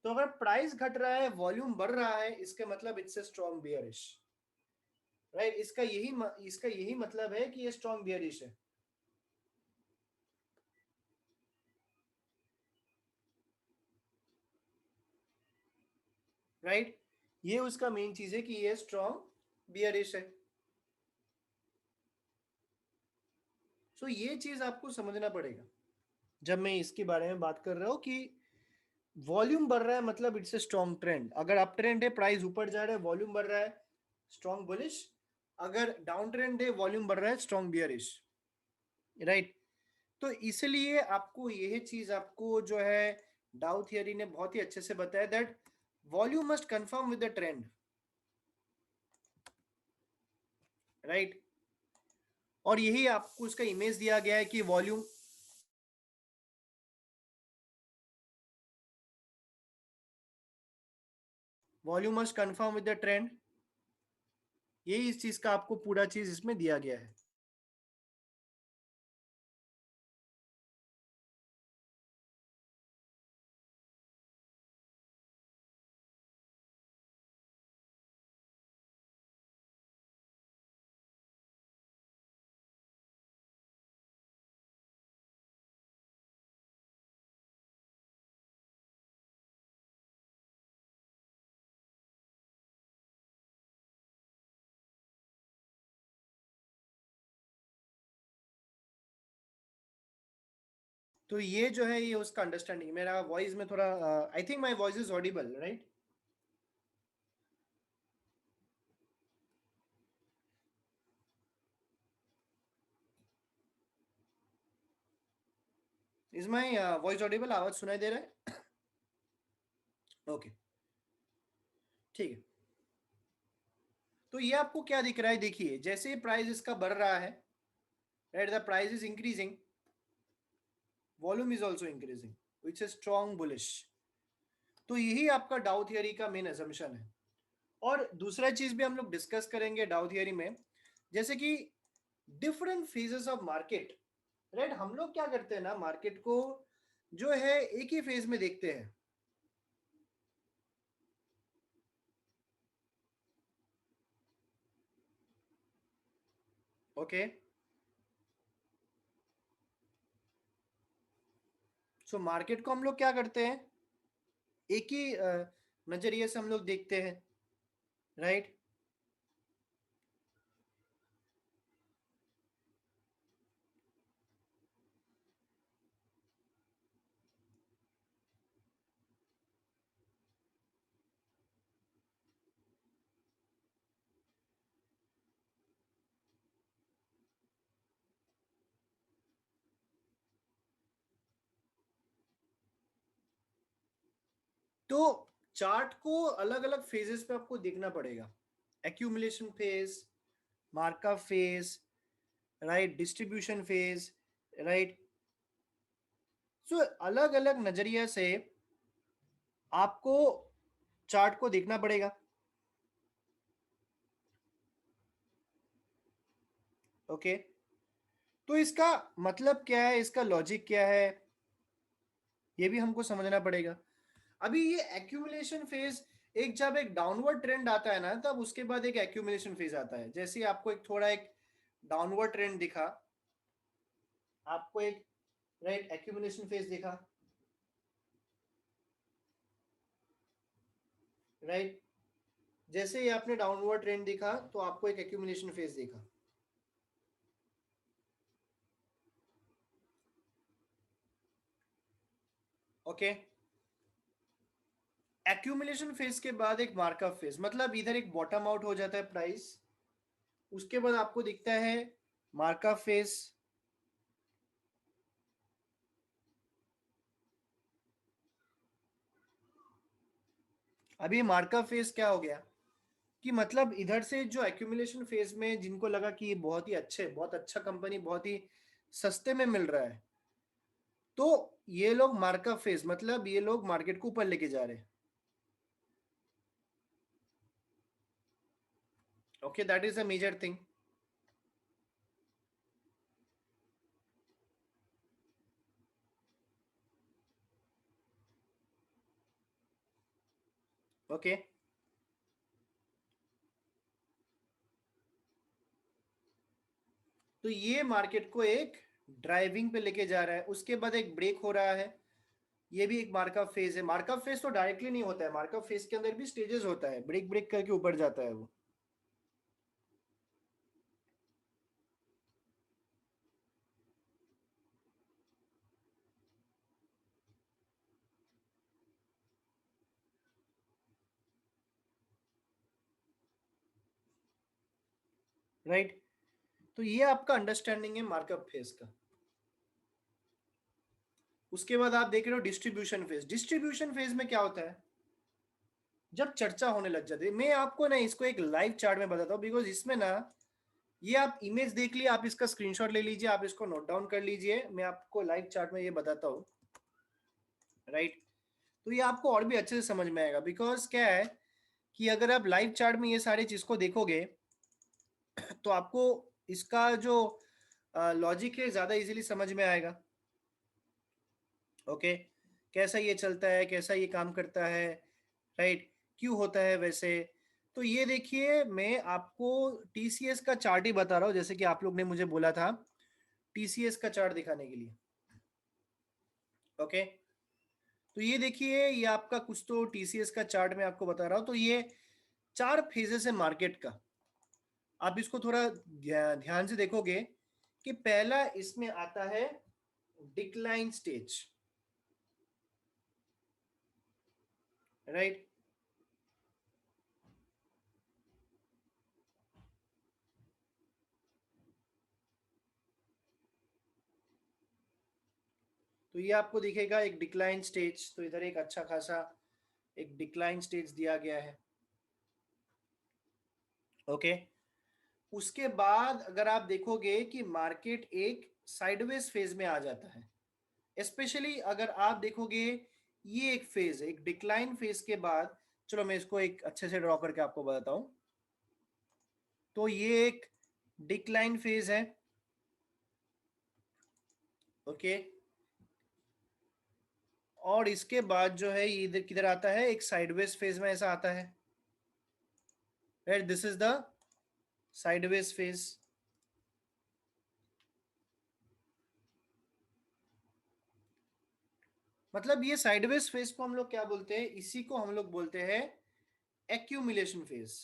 तो अगर प्राइस घट रहा है, वॉल्यूम बढ़ रहा है, इसका मतलब it's a strong bearish, right, इसका यही मतलब है कि ये स्ट्रॉन्ग बियरिश है, राइट, ये उसका मेन चीज है कि ये स्ट्रॉन्ग बियरिश है। सो ये चीज आपको समझना पड़ेगा जब मैं इसके बारे में बात कर रहा हूँ कि वॉल्यूम बढ़ रहा है मतलब इट्स ए स्ट्रॉन्ग ट्रेंड, अगर अप ट्रेंड है प्राइस ऊपर जा रहा है, वॉल्यूम बढ़ रहा है, स्ट्रॉन्ग बुलिश, अगर डाउन ट्रेंड है, वॉल्यूम बढ़ रहा है, स्ट्रॉन्ग बियरिश, राइट। तो इसलिए आपको यह चीज आपको जो है डाउ थियरी ने बहुत ही अच्छे से बताया that volume must confirm with the trend, right. और यही आपको इसका इमेज दिया गया है कि volume must confirm with the trend. यही इस चीज का आपको पूरा चीज इसमें दिया गया है। तो ये जो है ये उसका अंडरस्टैंडिंग। मेरा वॉइस में थोड़ा I think my voice is Audible, right? Is my voice Audible? आवाज सुनाई दे रहा है? ओके, ठीक है। तो ये आपको क्या दिख रहा है? देखिए, जैसे प्राइस इसका बढ़ रहा है, right, the price is increasing, volume is also increasing, which is strong bullish. तो यही आपका डाउ थियरी का मेन असम्पशन है। और दूसरा चीज भी हम लोग डिस्कस करेंगे डाउ थियरी में, जैसे कि different phases of market, right. हम लोग क्या करते हैं ना, मार्केट को जो है एक ही फेज में देखते हैं। ओके, सो मार्केट को हम लोग क्या करते हैं, एक ही नजरिए से हम लोग देखते हैं, राइट। तो चार्ट को अलग अलग फेजेस पे आपको देखना पड़ेगा। Accumulation phase, markup phase, right, distribution phase, right. So अलग अलग नजरिया से आपको चार्ट को देखना पड़ेगा। ओके, तो इसका मतलब क्या है, इसका लॉजिक क्या है, ये भी हमको समझना पड़ेगा। अभी ये एक्यूमुलेशन फेज, एक जब एक डाउनवर्ड ट्रेंड आता है ना, तब उसके बाद एक एक्यूमुलेशन फेज आता है। जैसे आपको एक थोड़ा एक डाउनवर्ड ट्रेंड दिखा, आपको एक, राइट, एक्यूमुलेशन फेज दिखा, राइट। जैसे ही आपने डाउनवर्ड ट्रेंड दिखा तो आपको एक एक्यूमुलेशन फेज दिखा। ओके, एक्यूमुलेशन फेज के बाद एक मार्कअप फेज, मतलब इधर एक बॉटम आउट हो जाता है प्राइस, उसके बाद आपको दिखता है मार्कअप फेज। अभी मार्कअप फेज क्या हो गया कि मतलब इधर से जो एक्यूमुलेशन फेज में जिनको लगा कि ये बहुत ही अच्छे, बहुत अच्छा कंपनी बहुत ही सस्ते में मिल रहा है, तो ये लोग मार्कअप फेज, मतलब ये लोग मार्केट को ऊपर लेके जा रहे हैं। Okay, that is a major thing. Okay, तो ये मार्केट को एक ड्राइविंग पे लेके जा रहा है, उसके बाद एक ब्रेक हो रहा है, ये भी एक मार्कअप फेज है। मार्कअप फेज तो डायरेक्टली नहीं होता है, मार्कअप फेज के अंदर भी स्टेजेस होता है, ब्रेक ब्रेक करके ऊपर जाता है वो। राइट, तो ये आपका अंडरस्टैंडिंग है मार्कअप फेज का। उसके बाद आप देख रहे हो डिस्ट्रीब्यूशन फेज। डिस्ट्रीब्यूशन फेज में क्या होता है, जब चर्चा होने लग जाती है, मैं आपको ना इसको एक लाइव चार्ट में बताता हूँ, बिकॉज इसमें ना ये आप इमेज देख लिया, आप इसका स्क्रीनशॉट ले लीजिए, आप इसको नोट डाउन कर लीजिए, मैं आपको लाइव चार्ट में ये बताता हूँ, राइट। तो ये आपको और भी अच्छे से समझ में आएगा, बिकॉज क्या है कि अगर आप लाइव चार्ट में ये सारी चीज को देखोगे तो आपको इसका जो लॉजिक है ज्यादा इजीली समझ में आएगा। ओके, कैसा ये चलता है, कैसा ये काम करता है, राइट, क्यों होता है वैसे। तो ये देखिए, मैं आपको टीसीएस का चार्ट ही बता रहा हूँ, जैसे कि आप लोग ने मुझे बोला था टीसीएस का चार्ट दिखाने के लिए। ओके, तो ये देखिए, ये आपका कुछ तो टीसीएस का चार्ट मैं आपको बता रहा हूँ। तो ये 4 फेजेस है मार्केट का। आप इसको थोड़ा ध्यान से देखोगे कि पहला इसमें आता है डिक्लाइन स्टेज, राइट। तो ये आपको दिखेगा एक डिक्लाइन स्टेज, तो इधर एक अच्छा खासा एक डिक्लाइन स्टेज दिया गया है। ओके, उसके बाद अगर आप देखोगे कि मार्केट एक साइडवेज फेज में आ जाता है, स्पेशली अगर आप देखोगे ये एक फेज है, एक डिक्लाइन फेज के बाद, चलो मैं इसको एक अच्छे से ड्रॉ करके आपको बताता हूं। तो ये एक डिक्लाइन फेज है। ओके, और इसके बाद जो है ये इधर किधर आता है, एक साइडवेज फेज में ऐसा आता है, right. This is the sideways phase. मतलब ये साइडवेज फेज को हम लोग क्या बोलते हैं, इसी को हम लोग बोलते हैं एक्यूमुलेशन फेज।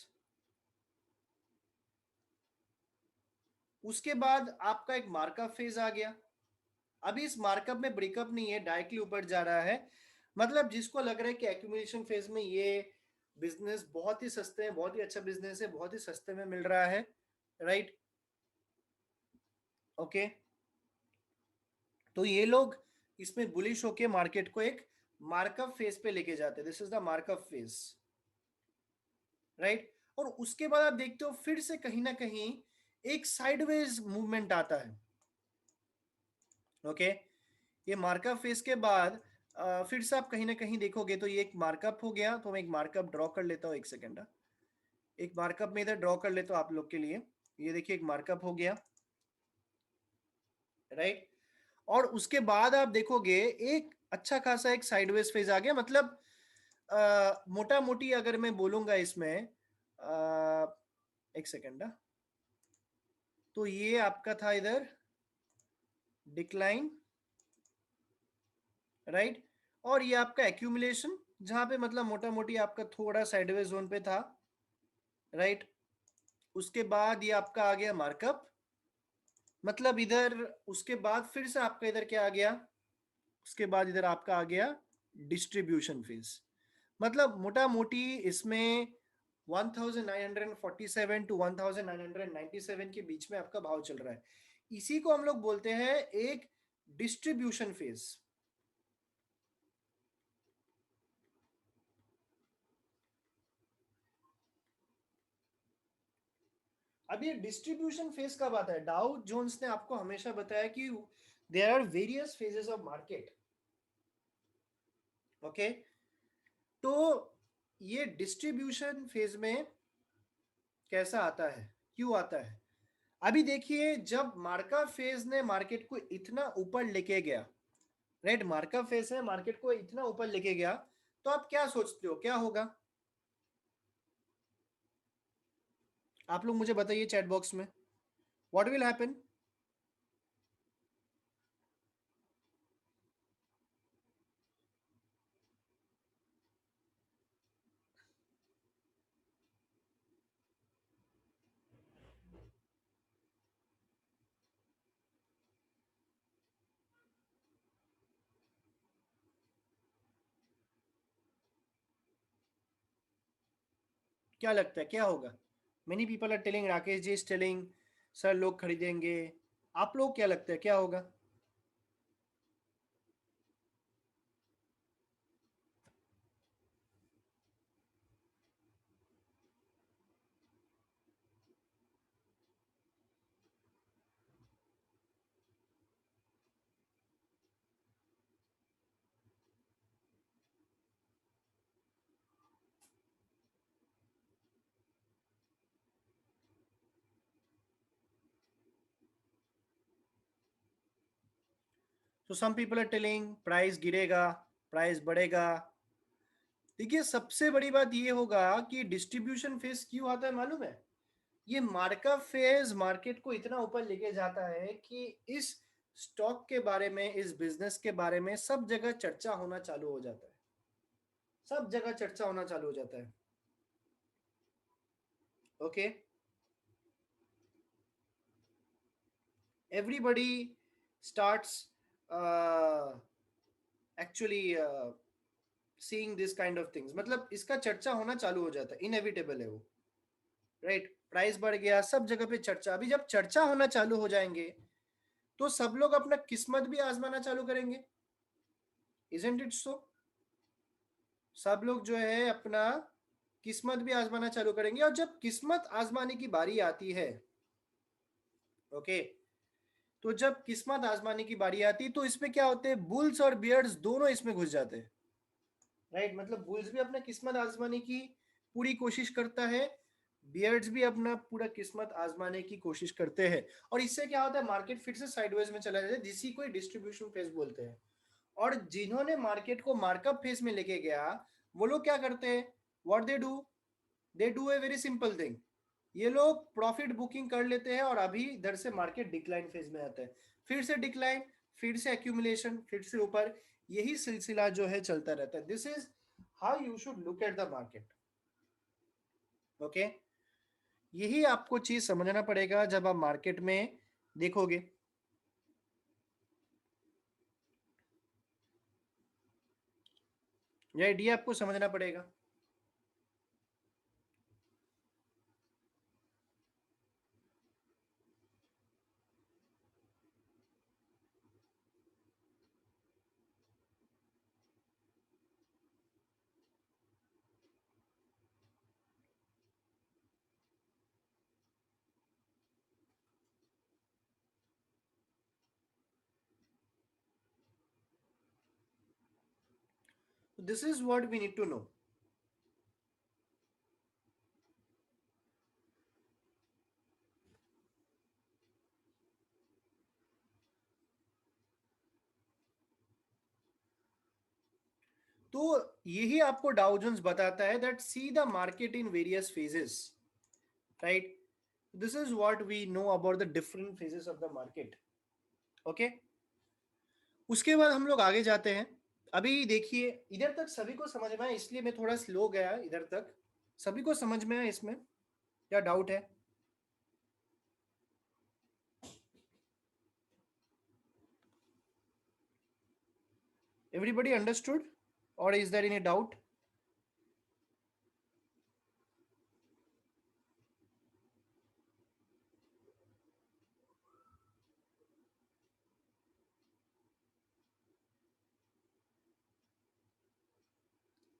उसके बाद आपका एक मार्कअप फेज आ गया। अभी इस मार्कअप में ब्रेकअप नहीं है, डायरेक्टली ऊपर जा रहा है। मतलब जिसको लग रहा है कि एक्यूमुलेशन फेज में ये बिजनेस बहुत ही सस्ते हैं, बहुत ही अच्छा बिजनेस है, बहुत ही सस्ते में मिल रहा है, राइट। ओके, तो ये लोग इसमें बुलिश होके मार्केट को एक मार्कअप फेज पे लेके जाते हैं। This is the markup phase, right. और उसके बाद आप देखते हो फिर से कहीं ना कहीं एक साइडवेज मूवमेंट आता है। ओके, ये मार्कअप फेज के बाद फिर से आप कहीं ना कहीं देखोगे तो ये एक मार्कअप हो गया। तो मैं एक मार्कअप ड्रॉ कर लेता हूँ, एक सेकेंड। एक मार्कअप में इधर ड्रॉ कर लेता हूँ आप लोग के लिए। ये देखिए एक मार्कअप हो गया, राइट। और उसके बाद आप देखोगे एक अच्छा खासा एक साइडवेज फेज आ गया। मतलब मोटा मोटी अगर मैं बोलूंगा इसमें, एक सेकेंड, तो ये आपका था इधर डिक्लाइन, राइट। और ये आपका एक्यूमुलेशन, जहां पे मतलब मोटा मोटी आपका थोड़ा साइडवेज जोन पे था, राइट। उसके बाद ये आपका आ गया मार्कअप। मतलब इधर उसके बाद फिर से आपका इधर क्या आ गया, उसके बाद इधर आपका आ गया डिस्ट्रीब्यूशन फेज। मतलब मोटा मोटी इसमें 1947 टू 1997 के बीच में आपका भाव चल रहा है। इसी को हम लोग बोलते हैं एक डिस्ट्रीब्यूशन फेज। अब ये डिस्ट्रीब्यूशन फेज कब आता है, डाउ जोन्स ने आपको हमेशा बताया कि there are various phases of market. Okay, तो ये डिस्ट्रीब्यूशन फेज में कैसा आता है, क्यों आता है। अभी देखिए, जब मार्का फेज ने मार्केट को इतना ऊपर लेके गया, राइट, मार्का फेज ने मार्केट को इतना ऊपर लेके गया, तो आप क्या सोचते हो क्या होगा। आप लोग मुझे बताइए चैट बॉक्स में, व्हाट विल हैपन। क्या लगता है क्या होगा। Many people are telling, Rakesh ji is telling sir लोग खरीदेंगे। आप लोग क्या लगता है क्या होगा। तो some people are telling price गिरेगा, प्राइस बढ़ेगा। देखिए सबसे बड़ी बात ये होगा कि डिस्ट्रीब्यूशन फेज क्यों आता है मालूम है? ये मार्कअप फेज मार्केट को इतना ऊपर लेके जाता है कि इस स्टॉक के बारे में, इस बिजनेस के बारे में सब जगह चर्चा होना चालू हो जाता है, सब जगह चर्चा होना चालू हो जाता है। Okay, everybody starts actually seeing this kind of things, मतलब इसका चर्चा होना चालू हो जाता है, इनएविटेबल है वो, राइट? प्राइस बढ़ गया, सब जगह पे चर्चा। अभी जब चर्चा होना चालू हो जाएंगे तो सब लोग अपना किस्मत भी आजमाना चालू करेंगे, इजंट इट सो? सब लोग जो है अपना किस्मत भी आजमाना चालू करेंगे, और जब किस्मत आजमाने की बारी आती है, ओके, तो जब किस्मत आजमाने की बारी आती है तो इसमें क्या होते हैं, बुल्स और बियर्ड्स दोनों इसमें घुस जाते हैं, राइट? मतलब बुल्स भी अपना किस्मत आजमाने की पूरी कोशिश करता है, बियर्ड्स भी अपना पूरा किस्मत आजमाने की कोशिश करते हैं, और इससे क्या होता है, मार्केट फिर से साइडवेज में चला जाता है, जिसी को डिस्ट्रीब्यूशन फेज बोलते हैं। और जिन्होंने मार्केट को मार्कअप फेज में लेके गया, वो लोग क्या करते हैं, what they do a very simple thing, ये लोग प्रॉफिट बुकिंग कर लेते हैं और अभी इधर से मार्केट डिक्लाइन फेज में आता है, फिर से डिक्लाइन, फिर से एक्यूमुलेशन, फिर से ऊपर, यही सिलसिला जो है चलता रहता है। This is how you should look at the market, okay? यही आपको चीज समझना पड़ेगा जब आप मार्केट में देखोगे। ये आइडिया आपको समझना पड़ेगा। This is what we need to know. तो यही आपको डाउ जोन्स बताता है that see the market in various phases, right? This is what we know about the different phases of the market, okay? उसके बाद हम लोग आगे जाते हैं। अभी देखिए इधर तक सभी को समझ में आया, इसलिए मैं थोड़ा स्लो गया इधर तक। सभी को समझ में आया इसमें, क्या डाउट है? एवरीबडी अंडरस्टूड, और is there any doubt?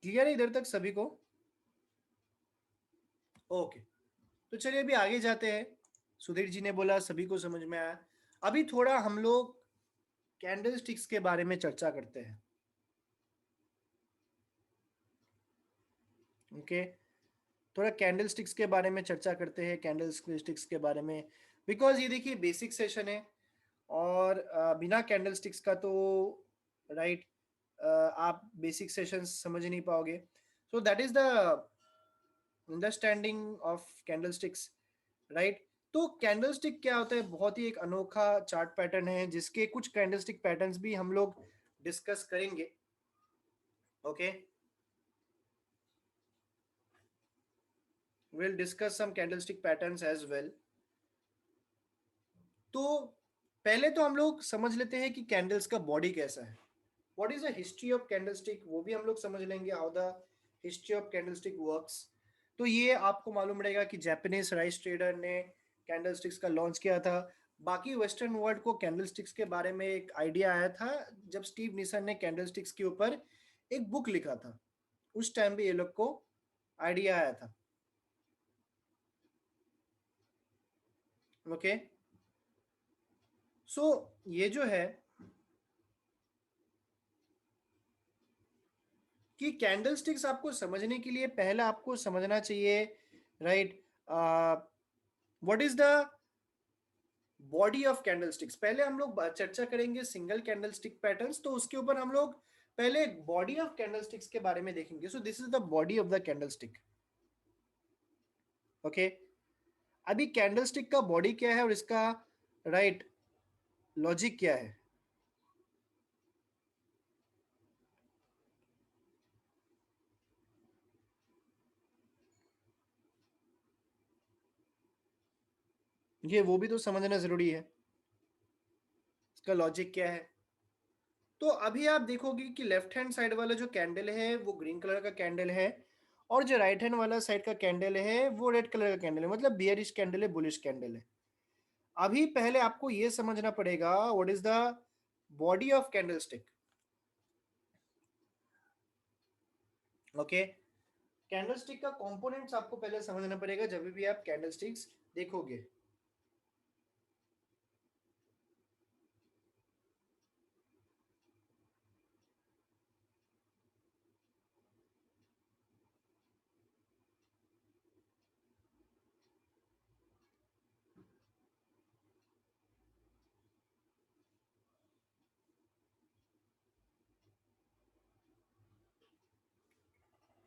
Clear है इधर तक सभी को? ओके, तो चलिए अभी आगे जाते हैं। सुधीर जी ने बोला सभी को समझ में आया। अभी थोड़ा हम लोग कैंडल स्टिक्स के बारे में चर्चा करते हैं, ओके? थोड़ा कैंडल स्टिक्स के बारे में चर्चा करते हैं, कैंडल स्टिक्स के बारे में, बिकॉज ये देखिए बेसिक सेशन है, और बिना कैंडल स्टिक्स का तो, राइट, आप बेसिक सेशन समझ नहीं पाओगे। So that is the understanding of candle sticks, right? तो कैंडल स्टिक क्या होता है, बहुत ही एक अनोखा चार्ट पैटर्न है, जिसके कुछ कैंडल स्टिक पैटर्न्स भी हम लोग डिस्कस करेंगे, okay? Will discuss some candlestick patterns as well. तो पहले तो हम लोग समझ लेते हैं कि कैंडल्स का बॉडी कैसा है, what is the history of candlestick, वो भी हम लोग समझ लेंगे, how the history of candlestick works. तो ये आपको मालूम रहेगा कि जापानीज राइस ट्रेडर ने कैंडलस्टिक्स का लॉन्च किया था। बाकी वेस्टर्न वर्ल्ड को कैंडलस्टिक्स के बारे में एक आइडिया आया था जब स्टीव निसन ने कैंडलस्टिक्स के ऊपर एक बुक लिखा था, उस टाइम भी ये लोग को आइडिया आया था, ओके? सो ये जो है कि कैंडलस्टिक्स आपको समझने के लिए पहला आपको समझना चाहिए, right, what is the body of candlesticks, पहले हम लोग चर्चा करेंगे सिंगल कैंडलस्टिक पैटर्न्स, तो उसके ऊपर हम लोग पहले बॉडी ऑफ कैंडलस्टिक्स के बारे में देखेंगे। So this is the body of the candlestick. Okay, अभी कैंडलस्टिक का बॉडी क्या है और इसका राइट लॉजिक क्या है। ये वो भी तो समझना जरूरी है, इसका लॉजिक क्या है। तो अभी आप देखोगे कि लेफ्ट हैंड साइड वाला जो कैंडल है वो ग्रीन कलर का कैंडल है, और जो राइट हैंड वाला साइड का कैंडल है वो रेड कलर का कैंडल है, मतलब बियरिश कैंडल है, बुलिश कैंडल है। अभी पहले आपको ये समझना पड़ेगा what is the body of candlestick. Okay, candlestick का कंपोनेंट्स आपको पहले समझना पड़ेगा जब भी आप कैंडलस्टिक्स देखोगे।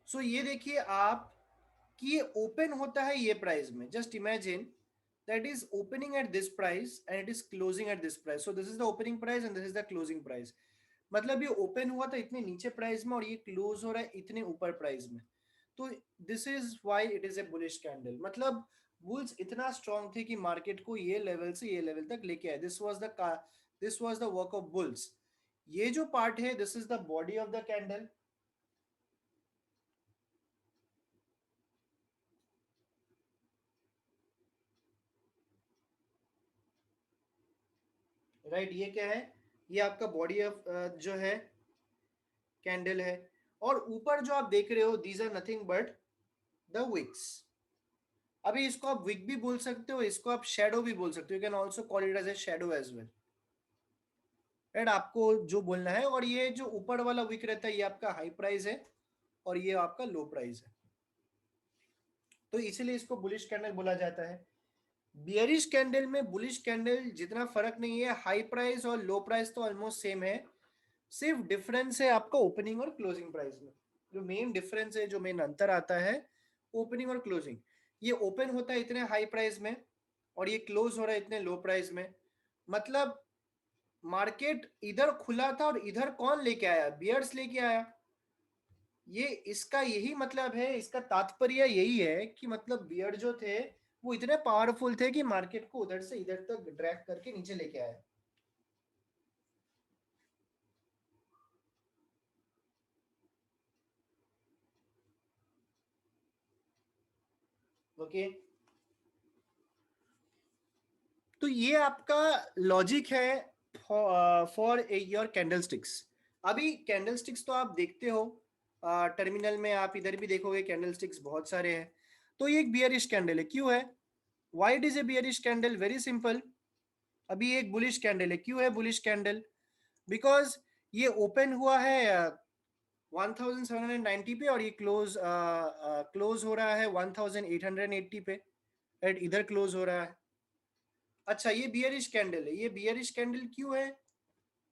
सो ये देखिए आप कि ये ओपन होता है ये प्राइस में, just imagine that is opening at this price and it is closing at this price. So this is the opening price and this is the closing price. मतलब ये ओपन हुआ था इतने नीचे प्राइस में और ये क्लोज हो रहा है इतने ऊपर प्राइस में। तो this is why it is a bullish candle. मतलब बुल्स इतना स्ट्रांग थे कि मार्केट को ये लेवल से ये लेवल तक लेके आए। This was the work of bulls. ये जो पार्ट है this is the body of the candle, right. ये क्या है, ये आपका बॉडी ऑफ जो है कैंडल है। और ऊपर जो आप देख रहे हो these are nothing but the wicks. अभी इसको आप विक भी बोल सकते हो, इसको आप शेडो भी बोल सकते हो, you can also call it as a shadow as well, right. आपको जो बोलना है। और ये जो ऊपर वाला विक रहता है ये आपका हाई प्राइस है और ये आपका लो प्राइस है, तो इसीलिए इसको बुलिश कैंडल बोला जाता है। बियरिश कैंडल में बुलिश कैंडल जितना फर्क नहीं है, हाई प्राइस और लो प्राइस तो ऑलमोस्ट सेम है, सिर्फ डिफरेंस है आपका ओपनिंग और क्लोजिंग प्राइस में। जो मेन डिफरेंस है, जो मेन अंतर आता है ओपनिंग और क्लोजिंग। ये ओपन होता है इतने हाई प्राइस में और ये क्लोज हो रहा है इतने लो प्राइस में। मतलब मार्केट इधर खुला था और इधर कौन लेके आया, बियर्स लेके आया। ये इसका यही मतलब है, इसका तात्पर्य यही है कि मतलब बियर जो थे वो इतने पावरफुल थे कि मार्केट को उधर से इधर तक ड्रैग करके नीचे लेके आया। ओके, तो ये आपका लॉजिक है फॉर योर कैंडलस्टिक्स। अभी कैंडलस्टिक्स तो आप देखते हो टर्मिनल में, आप इधर भी देखोगे कैंडलस्टिक्स बहुत सारे हैं। तो ये एक बियरिश कैंडल है, क्यों है, why it is a bearish candle, very simple. अभी एक बुलिश कैंडल है, क्यों है बुलिश कैंडल, बिकॉज ये ओपन हुआ है 1790 पे और ये क्लोज हो रहा है 1880 पे, राइट, इधर क्लोज हो रहा है। अच्छा, ये बियरिश कैंडल है, ये बियरिश कैंडल क्यों है,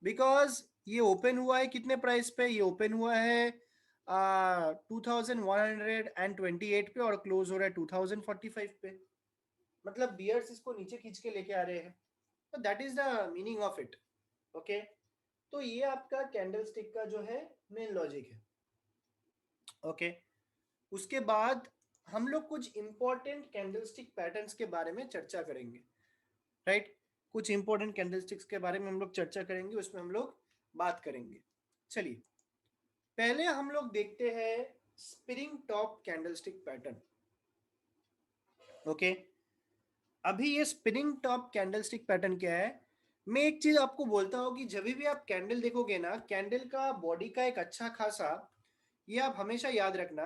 बिकॉज ये ओपन हुआ है कितने प्राइस पे, ये ओपन हुआ है 2128 पे और क्लोज हो रहा है 2045 पे। मतलब बियर्स इसको नीचे खींच के लेके आ रहे हैं, तो that is the meaning of it. Okay, तो ये आपका कैंडलस्टिक का जो है मेन लॉजिक है। ओके, उसके बाद हम लोग कुछ इंपॉर्टेंट कैंडलस्टिक पैटर्न्स के बारे में चर्चा करेंगे, राइट। कुछ इंपॉर्टेंट कैंडलस्टिक्स के बारे में हम लोग चर्चा करेंगे, उसमें हम लोग बात करेंगे। चलिए, पहले हम लोग देखते हैं spinning top candlestick pattern. Okay, अभी ये स्पिनिंग टॉप कैंडलस्टिक पैटर्न क्या है। मैं एक चीज आपको बोलता हूँ कि जब भी आप कैंडल देखोगे ना, कैंडल का बॉडी का एक अच्छा खासा, ये आप हमेशा याद रखना,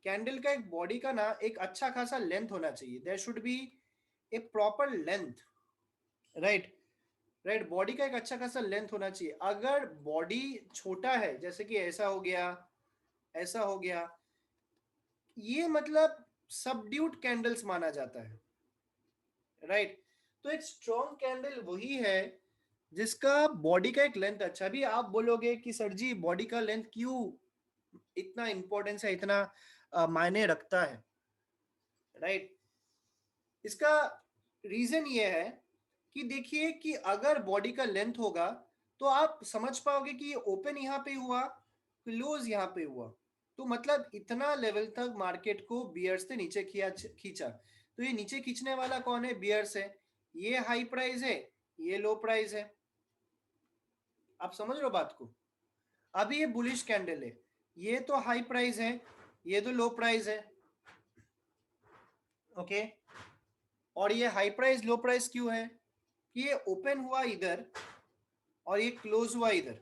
कैंडल का एक बॉडी का ना एक अच्छा खासा लेंथ होना चाहिए, there should be a proper length, right. Right, body का एक अच्छा खासा लेंथ होना चाहिए। अगर बॉडी छोटा है, जैसे कि ऐसा हो गया, ऐसा हो गया, ये मतलब सबड्यूट कैंडल्स माना जाता है, राइट। तो एक स्ट्रॉन्ग कैंडल वही है जिसका बॉडी का एक लेंथ अच्छा। अभी आप बोलोगे कि सर जी बॉडी का लेंथ क्यों इतना इंपॉर्टेंस है, इतना मायने रखता है, राइट? इसका रीजन ये है कि देखिए कि अगर बॉडी का लेंथ होगा तो आप समझ पाओगे कि ये ओपन यहाँ पे हुआ, क्लोज यहाँ पे हुआ, तो मतलब इतना लेवल तक मार्केट को बियर्स ने नीचे खींचा। तो ये नीचे खींचने वाला कौन है? बियर्स है। ये हाई प्राइस है, ये लो प्राइस है। आप समझ रहे हो बात को? अभी ये बुलिश कैंडल है, ये तो हाई प्राइस है, ये तो लो प्राइस है, ओके। और ये हाई प्राइस लो प्राइस क्यों है? कि ये ओपन हुआ इधर और ये क्लोज हुआ इधर,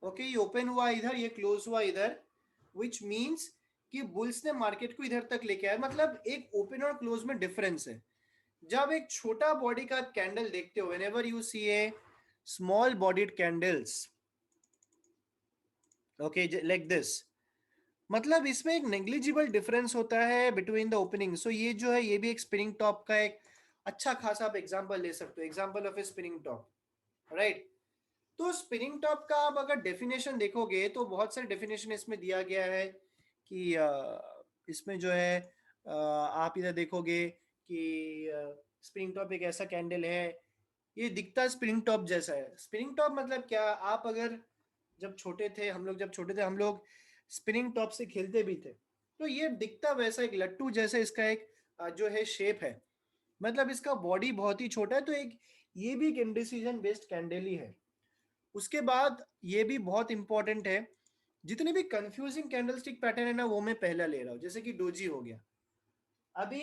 ओके। ये ओपन हुआ इधर, ये क्लोज हुआ इधर, विच मीन्स कि बुल्स ने मार्केट को इधर तक लेके आया। मतलब एक ओपन और क्लोज में डिफरेंस है। जब एक छोटा बॉडी का कैंडल देखते हो, whenever you see a small bodied candles, okay, like this, मतलब इसमें एक नेग्लिजिबल डिफरेंस होता है बिटवीन द ओपनिंग। सो ये जो है ये भी एक स्पिनिंग टॉप का एक अच्छा खासा आप एग्जांपल ले सकते हो, example of A spinning top, right? तो स्पिनिंग टॉप का आप अगर डेफिनेशन देखोगे तो बहुत सारे डेफिनेशन इसमें दिया गया है कि इसमें जो है आप इधर देखोगे कि स्पिनिंग टॉप एक ऐसा कैंडल है, ये दिखता स्पिनिंग टॉप जैसा है। स्पिनिंग टॉप मतलब क्या? आप अगर जब छोटे थे, हम लोग जब छोटे थे, हम लोग स्पिनिंग टॉप से खेलते भी थे, तो ये दिखता वैसा एक लट्टू जैसे इसका एक जो है शेप है। मतलब इसका बॉडी बहुत ही छोटा है, तो एक ये भी एक इंडिसीजन बेस्ड कैंडल ही है। उसके बाद ये भी बहुत इंपॉर्टेंट है, जितने भी कंफ्यूजिंग कैंडलस्टिक पैटर्न है ना वो मैं पहला ले रहा हूँ, जैसे कि डोजी हो गया। अभी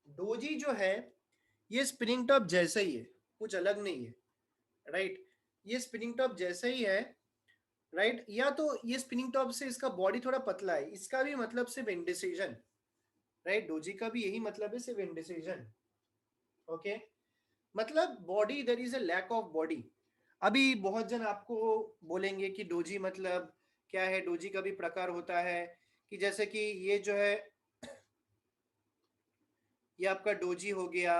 डोजी जो है ये स्पिनिंग टॉप जैसा ही है, कुछ अलग नहीं है, राइट? ये स्पिनिंग टॉप जैसा ही है, राइट? या तो ये स्पिनिंग टॉप से इसका बॉडी थोड़ा पतला है, इसका भी मतलब सिर्फ इंडिसीजन, राइट? डोजी का भी यही मतलब है, सिर्फ इंडिसीजन, ओके। मतलब body, there is a lack of body. अभी बहुत जन आपको बोलेंगे कि डोजी मतलब क्या है? डोजी का भी प्रकार होता है कि जैसे कि ये जो है ये आपका डोजी हो गया,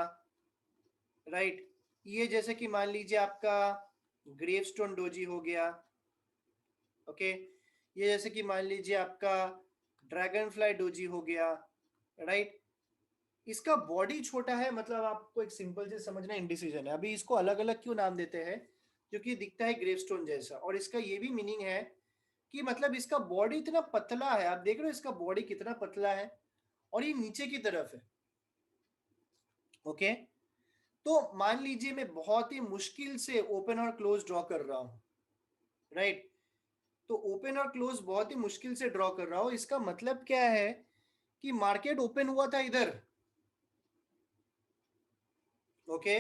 राइट? ये जैसे कि मान लीजिए आपका ग्रेवस्टोन डोजी हो गया, ओके। ये जैसे कि मान लीजिए आपका ड्रैगन फ्लाई डोजी हो गया, राइट? इसका बॉडी छोटा है, मतलब आपको एक सिंपल से समझना इंडिसीजन है। अभी इसको अलग अलग क्यों नाम देते हैं? क्योंकि दिखता है ग्रेवस्टोन जैसा, और इसका ये भी मीनिंग है कि मतलब इसका बॉडी इतना पतला है। आप देख रहे हो इसका बॉडी कितना पतला है, और ये नीचे की तरफ है, ओके। तो मान लीजिए मैं बहुत ही मुश्किल से ओपन और क्लोज ड्रॉ कर रहा हूं, राइट? तो ओपन और क्लोज बहुत ही मुश्किल से ड्रॉ कर रहा हूं, इसका मतलब क्या है कि मार्केट ओपन हुआ था इधर, ओके,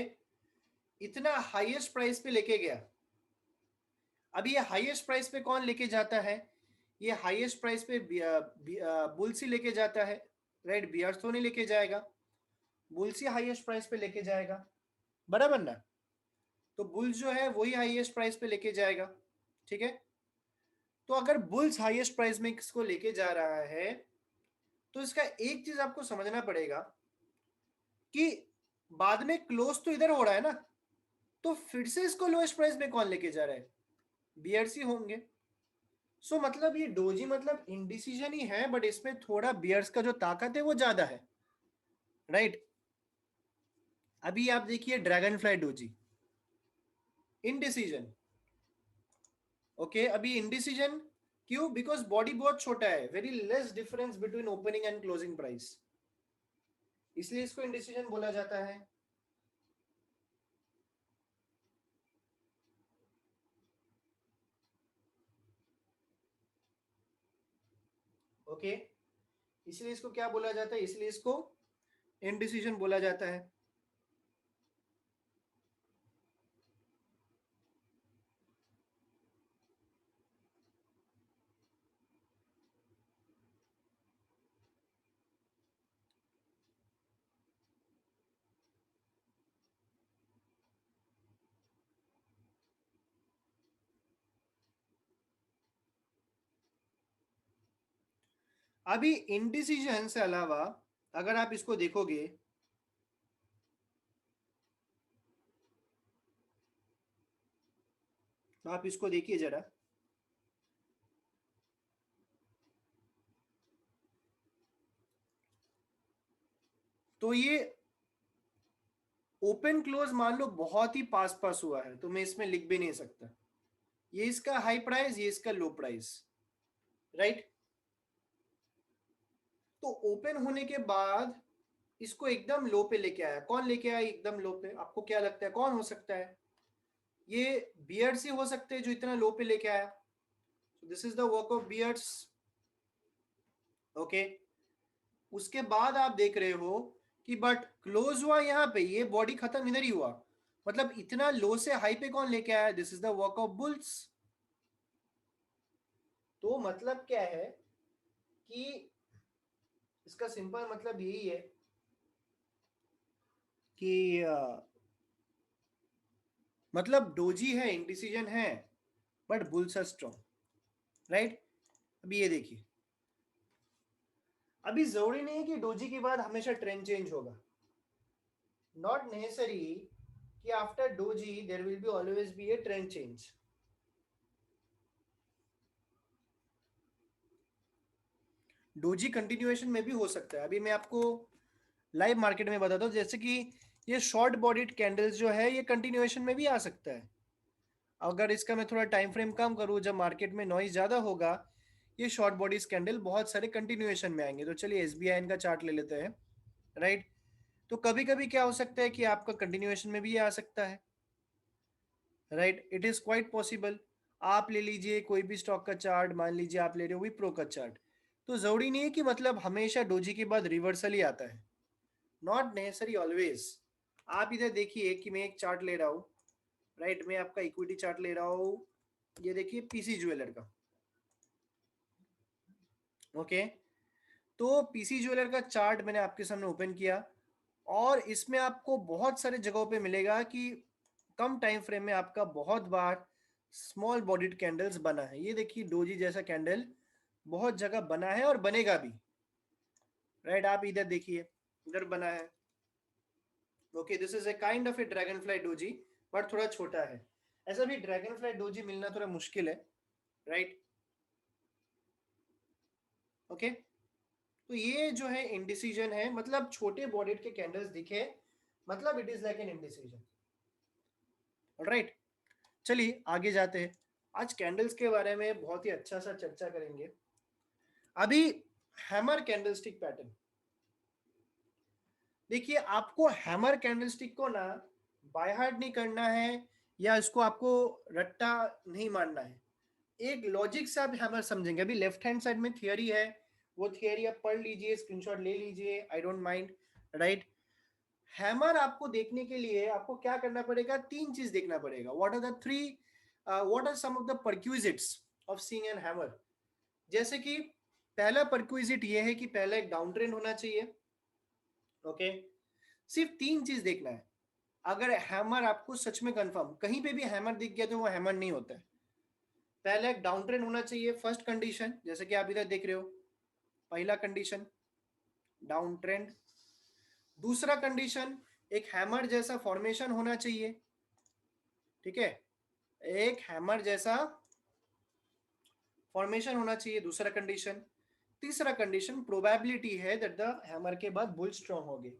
इतना हाईएस्ट प्राइस पे लेके गया। अभी ये हाईएस्ट प्राइस पे कौन लेके जाता है? ये हाईएस्ट प्राइस पे बुल्स ही लेके जाता है, राइट? बियर्स तो नहीं लेके जाएगा, बुल्स ही हाईएस्ट प्राइस पे लेके जाएगा, बराबर ना? तो बुल्स जो है वही हाईएस्ट प्राइस पे लेके जाएगा, ठीक है। तो अगर बुल्स हाईएस्ट प्राइस में इसको लेके जा रहा है, तो इसका एक चीज आपको समझना पड़ेगा कि बाद में क्लोज तो इधर हो रहा है ना, तो फिर से इसको लोएस्ट प्राइस में कौन लेके जा रहा है? बियर्स ही होंगे। सो मतलब ये डोजी मतलब इंडिसीजन ही है, बट इसमें थोड़ा बियर्स का जो ताकत है वो ज्यादा है, राइट? अभी आप देखिए dragon fly doji, indecision, okay. अभी इनडिसीजन क्यों? बिकॉज बॉडी बहुत छोटा है, very less difference between opening and closing price, इसलिए इसको इनडिसीजन बोला जाता है, ओके। इसलिए इसको क्या बोला जाता है? इसलिए इसको इनडिसीजन बोला जाता है। अभी इनडिसीजन से अलावा अगर आप इसको देखोगे तो आप इसको देखिए जरा, तो ये ओपन क्लोज मान लो बहुत ही पास पास हुआ है तो मैं इसमें लिख भी नहीं सकता। ये इसका हाई प्राइस, ये इसका लो प्राइस, राइट। तो ओपन होने के बाद इसको एकदम लो पे लेके आया। कौन लेके आया एकदम लो पे? आपको क्या लगता है कौन हो सकता है? ये बियर्ड्स ही हो सकते हैं जो इतना लो पे लेके आया। This is the work of beards. Okay, उसके बाद आप देख रहे हो कि बट क्लोज हुआ यहाँ पे, ये बॉडी खत्म इधर ही हुआ। मतलब इतना लो से हाई पे कौन लेके आया? This is the work of bulls. तो मतलब क्या है कि इसका सिंपल मतलब यही है कि मतलब डोजी है, इंडिसीजन है, but bulls are strong, right. अभी ये देखिए, अभी जरूरी नहीं है कि डोजी के बाद हमेशा ट्रेंड चेंज होगा। नॉट नेसेसरी कि after doji there will be always be a trend change. Doji continuation में भी हो सकता है। अभी मैं आपको लाइव मार्केट में बताता हूँ, जैसे कि ये शॉर्ट बॉडीड कैंडल्स जो है ये कंटिन्यूएशन में भी आ सकता है। अगर इसका मैं थोड़ा टाइम फ्रेम कम करूँ, जब मार्केट में नॉइज ज़्यादा होगा, ये शॉर्ट बॉडीज कैंडल बहुत सारे कंटिन्यूएशन में आएंगे। तो चलिए एसबीआई का चार्ट ले लेते हैं, राइट। तो कभी कभी क्या हो सकता है कि आपका कंटिन्यूएशन में भी आ सकता है, right. It is quite possible. आप ले लीजिए कोई भी स्टॉक का चार्ट, मान लीजिए आप ले रहे हो विप्रो का चार्ट, तो ज़रूरी नहीं है कि मतलब हमेशा डोजी के बाद रिवर्सल ही आता है। Not necessary always. आप इधर देखिए कि मैं एक चार्ट ले रहा हूँ, राइट। मैं आपका इक्विटी चार्ट ले रहा हूँ, ये देखिए पीसी ज्वेलर का। ओके, तो पीसी ज्वेलर का चार्ट मैंने आपके सामने ओपन किया, और इसमें आपको बहुत सारे जगहों पे मिलेगा कि कम टाइम फ्रेम में आपका बहुत बार स्मॉल बॉडीड कैंडल्स बना है। ये देखिए डोजी जैसा कैंडल बहुत जगह बना है और बनेगा भी, राइट। आप इधर देखिए, इधर बना है। Okay, this is a kind of A dragon fly doji, but थोड़ा छोटा है। ऐसा भी ड्रैगन फ्लाई डोजी मिलना थोड़ा मुश्किल है, राइट। ओके, तो ये जो है इंडिसीजन है, मतलब छोटे बॉडीड के कैंडल्स दिखे, मतलब it is like an indecision, right. चलिए आगे जाते हैं। आज कैंडल्स के बारे में बहुत ही अच्छा सा चर्चा करेंगे। अभी हैमर कैंडलस्टिक पैटर्न देखिए, आपको हैमर कैंडलस्टिक को ना बाय हार्ट नहीं करना है, या इसको आपको रट्टा नहीं मानना है। एक लॉजिक से आप हैमर समझेंगे। अभी लेफ्ट हैंड साइड में थियरी है, वो थियरी आप पढ़ लीजिए, स्क्रीनशॉट ले लीजिए, I don't mind, right. Hammer आपको देखने के लिए आपको क्या करना पड़ेगा? तीन चीज देखना पड़ेगा। What are some of the prerequisites of seeing an hammer? जैसे कि पहला परक्यूजिट ये है कि पहला एक डाउन ट्रेंड होना चाहिए। ओके, सिर्फ तीन चीज देखना है। अगर हैमर आपको सच में कंफर्म कहीं पे भी हैमर दिख गया तो वो हैमर नहीं होता है। पहले एक डाउन ट्रेंड होना चाहिए, फर्स्ट कंडीशन, जैसे कि आप इधर देख रहे हो, पहला कंडीशन डाउन ट्रेंड। दूसरा कंडीशन, एक हैमर जैसा फॉर्मेशन होना चाहिए, ठीक है, एक हैमर जैसा फॉर्मेशन होना चाहिए, दूसरा कंडीशन। तीसरा कंडीशन, प्रोबेबिलिटी है दैट द हैमर के बाद बुल स्ट्रॉन्ग होगी।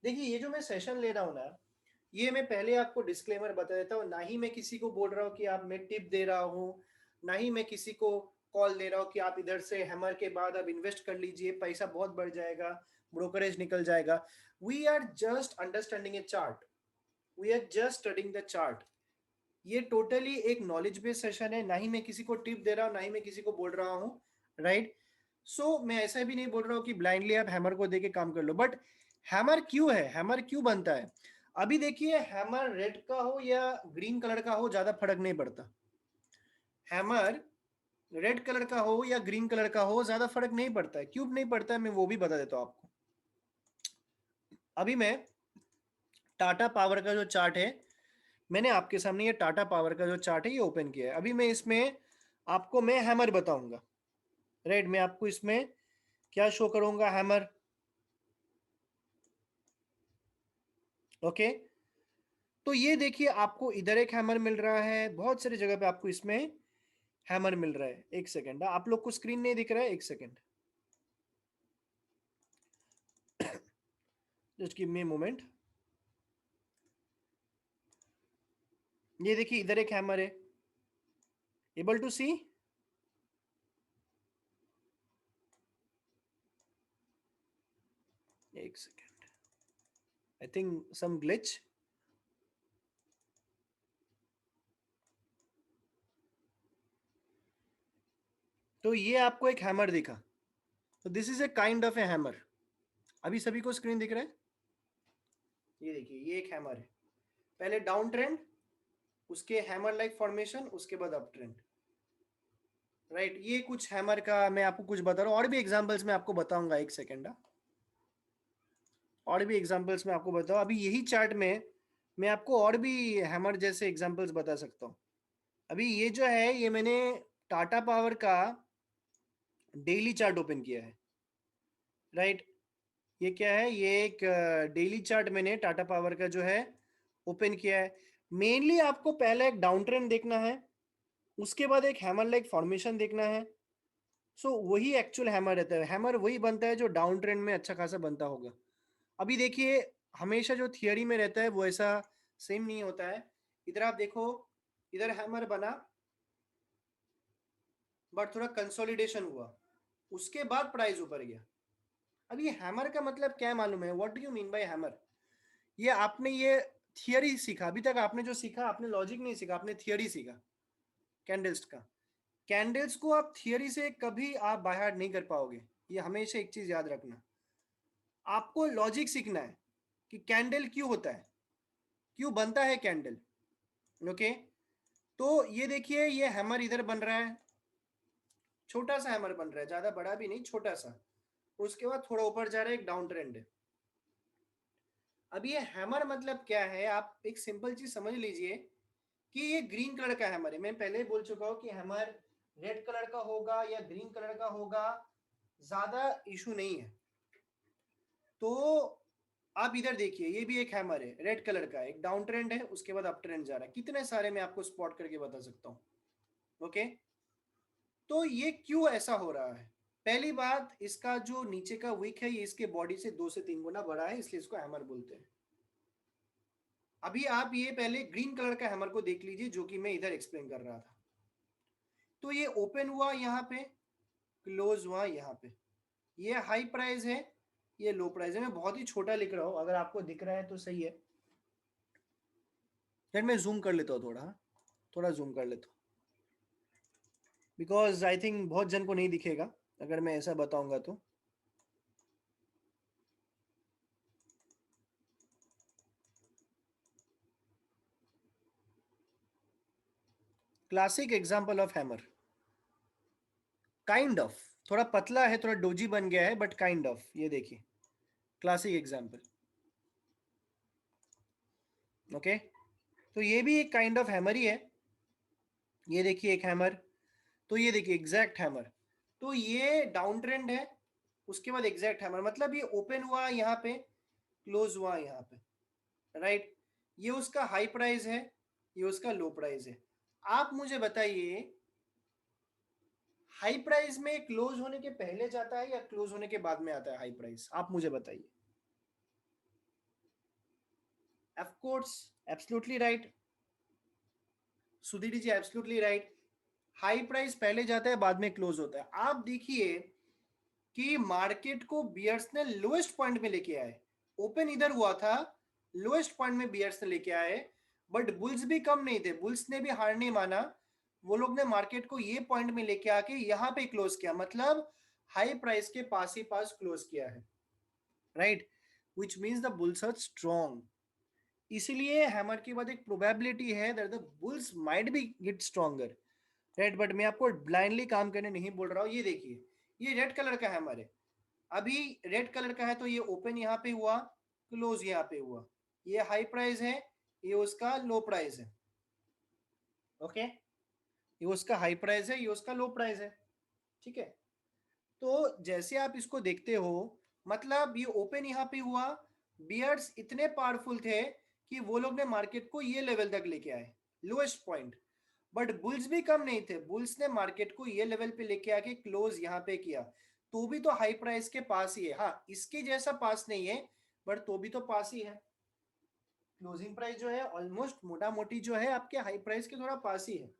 देखिए ये जो मैं सेशन ले रहा हूँ ना, ये मैं पहले आपको डिस्क्लेमर बता देता हूँ, ना ही मैं किसी को बोल रहा हूँ कि आप, मैं टिप दे रहा हूँ, ना ही मैं किसी को कॉल दे रहा हूँ कि आप इधर से हैमर के बाद आप इन्वेस्ट कर लीजिए, पैसा बहुत बढ़ जाएगा, ब्रोकरेज निकल जाएगा। We are just understanding a chart, we are just studying the chart. ये टोटली एक नॉलेज बेस्ड सेशन है, ना ही मैं किसी को टिप दे रहा हूँ, ना ही मैं किसी को बोल रहा हूँ, राइट। सो मैं ऐसा भी नहीं बोल रहा हूँ कि ब्लाइंडली आप हैमर को देके काम कर लो, बट हैमर क्यों है, हैमर क्यों बनता है? अभी देखिए, हैमर रेड का हो या ग्रीन कलर का हो ज्यादा फर्क नहीं पड़ता। हैमर रेड कलर का हो या ग्रीन कलर का हो ज्यादा फर्क नहीं पड़ता है। क्यों नहीं पड़ता है मैं वो भी बता देता हूँ आपको। अभी मैं टाटा पावर का जो चार्ट है, मैंने आपके सामने ये टाटा पावर का जो चार्ट है ये ओपन किया है। अभी मैं इसमें आपको मैं हैमर बताऊंगा, राइट। मैं आपको इसमें क्या शो करूंगा? हैमर, ओके, तो ये देखिए आपको इधर एक हैमर मिल रहा है, बहुत सारी जगह पे आपको इसमें हैमर मिल रहा है। एक सेकेंड, आप लोग को स्क्रीन नहीं दिख रहा है, एक second, just give me moment. ये देखिए इधर एक हैमर है, एबल टू सी? एक second, I think some glitch. तो ये आपको एक हैमर दिखा, तो this is a kind of a hammer. अभी सभी को स्क्रीन दिख रहा है? ये देखिए ये एक हैमर है, पहले डाउन ट्रेंड, उसके हैमर लाइक फॉर्मेशन, उसके बाद अप ट्रेंड। राइट, ये कुछ हैमर का मैं आपको कुछ बता रहा हूँ, और भी एग्जांपल्स मैं आपको बताऊंगा, एक सेकेंड, और भी एग्जांपल्स मैं आपको बताऊँ। अभी यही चार्ट में मैं आपको और भी हैमर जैसे एग्जांपल्स बता सकता हूँ। अभी ये जो है, ये मैंने टाटा पावर का डेली चार्ट ओपन किया है। राइट, ये क्या है, ये एक डेली चार्ट मैंने टाटा पावर का जो है ओपन किया है। मेनली आपको पहले एक डाउन ट्रेंड देखना है, उसके बाद एक हैमर लाइक फॉर्मेशन देखना है। सो वही एक्चुअल हैमर रहता है, हैमर वही बनता है जो डाउन ट्रेंड में अच्छा खासा बनता होगा। अभी देखिए, हमेशा जो थियरी में रहता है वो ऐसा सेम नहीं होता है। इधर आप देखो, इधर हैमर बना, बट थोड़ा कंसोलिडेशन हुआ, उसके बाद प्राइस ऊपर गया। अब ये हैमर का मतलब क्या है मालूम है? What do you mean by hammer? ये आपने ये थियरी सीखा, अभी तक आपने जो सीखा, आपने लॉजिक नहीं सीखा, आपने थियरी सीखा कैंडल्स का। कैंडल्स को आप थियरी से कभी आप बाहर नहीं कर पाओगे, ये हमेशा एक चीज याद रखना। आपको लॉजिक सीखना है कि कैंडल क्यों होता है, क्यों बनता है कैंडल। ओके, तो ये देखिए ये हैमर इधर बन रहा है, छोटा सा हैमर बन रहा है, ज्यादा बड़ा भी नहीं, छोटा सा। उसके बाद थोड़ा ऊपर जा रहा है, एक डाउन ट्रेंड है। अब ये हैमर मतलब क्या है, आप एक सिंपल चीज समझ लीजिए कि ये ग्रीन कलर का हैमर है। मैं पहले ही बोल चुका हूँ कि हैमर रेड कलर का होगा या ग्रीन कलर का होगा, ज्यादा इशू नहीं है। तो आप इधर देखिए, ये भी एक हैमर है, रेड कलर का, एक डाउन ट्रेंड है, उसके बाद अप ट्रेंड जा रहा है। कितने सारे मैं आपको स्पॉट करके बता सकता हूँ। ओके, तो ये क्यों ऐसा हो रहा है? पहली बात, इसका जो नीचे का विक है, ये इसके बॉडी से 2 से 3 गुना बड़ा है, इसलिए इसको हैमर बोलते हैं। अभी आप ये पहले ग्रीन कलर का हैमर को देख लीजिए, जो कि मैं इधर एक्सप्लेन कर रहा था। तो ये ओपन हुआ यहाँ पे, क्लोज हुआ यहाँ पे, ये हाई प्राइस है, ये लो प्राइस है। मैं बहुत ही छोटा लिख रहा हूँ, अगर आपको दिख रहा है तो सही है। यार मैं जूम कर लेता हूँ थोड़ा, थोड़ा जूम कर लेता हूँ, बिकॉज आई थिंक बहुत जन को नहीं दिखेगा अगर मैं ऐसा बताऊंगा तो। Classic example of hammer, kind of, थोड़ा पतला है, थोड़ा डोजी बन गया है, बट काइंड ऑफ, ये देखिए क्लासिक एग्जाम्पल। ओके, तो ये भी एक काइंड ऑफ हैमर ही है। ये देखिए एक हैमर, तो ये देखिए एग्जैक्ट हैमर। तो ये डाउन ट्रेंड है, उसके बाद एग्जैक्ट हैमर, मतलब ये ओपन हुआ यहाँ पे, क्लोज हुआ यहाँ पे। राइट, ये उसका हाई प्राइस है, ये उसका लो प्राइस है। आप मुझे बताइए, हाई प्राइस में क्लोज होने के पहले जाता है या क्लोज होने के बाद में आता है हाई प्राइस? आप मुझे बताइए। Of course, absolutely right, Sudhir ji absolutely right. High price पहले जाता है, बाद में क्लोज होता है। आप देखिए कि मार्केट को बियर्स ने लोएस्ट पॉइंट में लेके आए, ओपन इधर हुआ था, लोएस्ट पॉइंट में बियर्स ने लेके आए, बट बुल्स भी कम नहीं थे, बुल्स ने भी हार नहीं माना। वो लोग ने मार्केट को ये पॉइंट में लेके आके यहाँ पे क्लोज किया, मतलब हाई प्राइस के पास ही पास क्लोज किया है। Right, which means the bulls are strong. इसीलिए हैमर के बाद एक प्रोबेबिलिटी है that the bulls might be get stronger. Right, but मैं आपको ब्लाइंडली काम करने नहीं बोल रहा हूँ। ये देखिए, ये रेड कलर का हैमर है, अभी रेड कलर का है, तो ये ओपन यहाँ पे हुआ, क्लोज यहाँ पे हुआ, ये हाई प्राइस है, ये उसका लो प्राइस है। ओके, ये उसका हाई प्राइस है, ये उसका लो प्राइस है। ठीक है, तो जैसे आप इसको देखते हो, मतलब ये ओपन यहाँ पे हुआ, बियर्ड्स इतने पावरफुल थे कि वो लोग ने मार्केट को ये लेवल तक लेके आए, लोएस्ट पॉइंट। बट बुल्स भी कम नहीं थे, बुल्स ने मार्केट को ये लेवल पे लेके आके क्लोज यहाँ पे किया, तो भी तो हाई प्राइस के पास ही है। हाँ, इसके जैसा पास नहीं है, बट तो भी तो पास ही है। क्लोजिंग प्राइस जो है ऑलमोस्ट मोटा मोटी जो है आपके हाई प्राइस के थोड़ा पास ही है।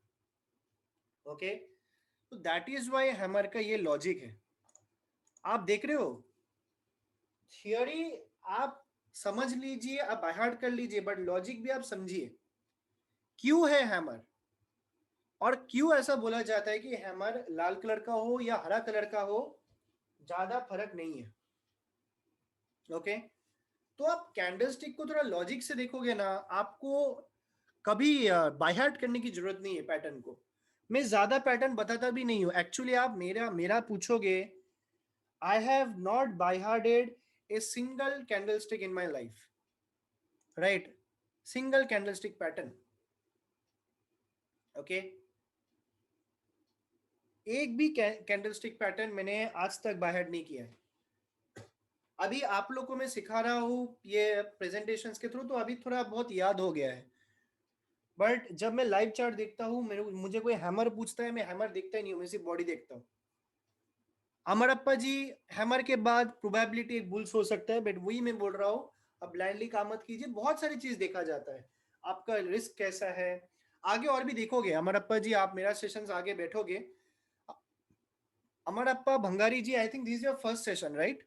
ओके, तो दैट इज वाई हैमर का ये लॉजिक है। आप देख रहे हो, थियोरी आप समझ लीजिए, आप बाय हार्ट कर लीजिए, बट लॉजिक भी आप समझिए। क्यों है हैमर, और क्यों ऐसा बोला जाता है कि हैमर लाल कलर का हो या हरा कलर का हो, ज्यादा फर्क नहीं है। ओके, तो आप कैंडलस्टिक को थोड़ा लॉजिक से देखोगे ना, आपको कभी बाय हार्ट करने की जरूरत नहीं है पैटर्न को। मैं ज्यादा पैटर्न बताता भी नहीं हूं एक्चुअली। आप मेरा मेरा पूछोगे, I have not by hearted a single candlestick in my life, right? Single candlestick pattern. Okay, एक भी कैंडलस्टिक पैटर्न मैंने आज तक बाय हार्ट नहीं किया है। अभी आप लोग को मैं सिखा रहा हूँ ये प्रेजेंटेशंस के थ्रू, तो अभी थोड़ा बहुत याद हो गया है। बट जब मैं लाइव चार्ट देखता हूँ, मेरे मुझे कोई हैमर पूछता है, मैं हैमर देखता ही नहीं हूँ, मैं सिर्फ बॉडी देखता हूँ। अमरप्पा जी, हैमर के बाद प्रोबेबिलिटी एक बुल्स हो सकता है, बट वही मैं बोल रहा हूँ, अब ब्लाइंडली काम मत कीजिए। बहुत सारी चीज देखा जाता है, आपका रिस्क कैसा है, आगे और भी देखोगे। अमरप्पा जी, आप मेरा सेशन आगे बैठोगे। Amarappa Bhangari ji, I think this is your first session, right?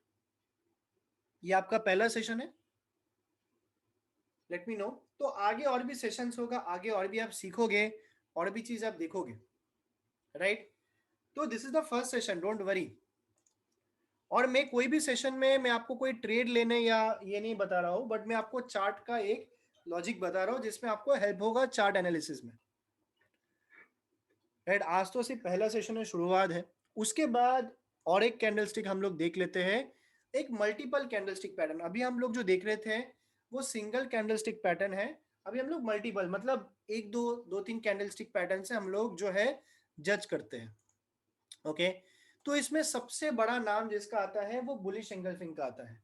ये आपका पहला सेशन है, लेट मी नो। तो आगे और भी सेशंस होगा, आगे और भी आप सीखोगे, और भी चीज आप देखोगे, राइट? तो this is the first session, don't worry. और मैं कोई भी सेशन में मैं आपको कोई ट्रेड लेने या ये नहीं बता रहा हूँ, बट मैं आपको चार्ट का एक लॉजिक बता रहा हूँ जिसमें आपको हेल्प होगा चार्ट एनालिसिस में, राइट? आज तो सिर्फ पहला सेशन है, शुरुआत है। उसके बाद और एक कैंडलस्टिक हम लोग देख लेते हैं, एक मल्टीपल कैंडलस्टिक पैटर्न। अभी हम लोग जो देख रहे थे वो सिंगल कैंडलस्टिक पैटर्न है, अभी हम लोग मल्टीपल, मतलब एक दो दो तीन कैंडलस्टिक पैटर्न से हम लोग जो है जज करते हैं। ओके, तो इसमें सबसे बड़ा नाम जिसका आता है वो बुलिश एंगल्फिंग का आता है।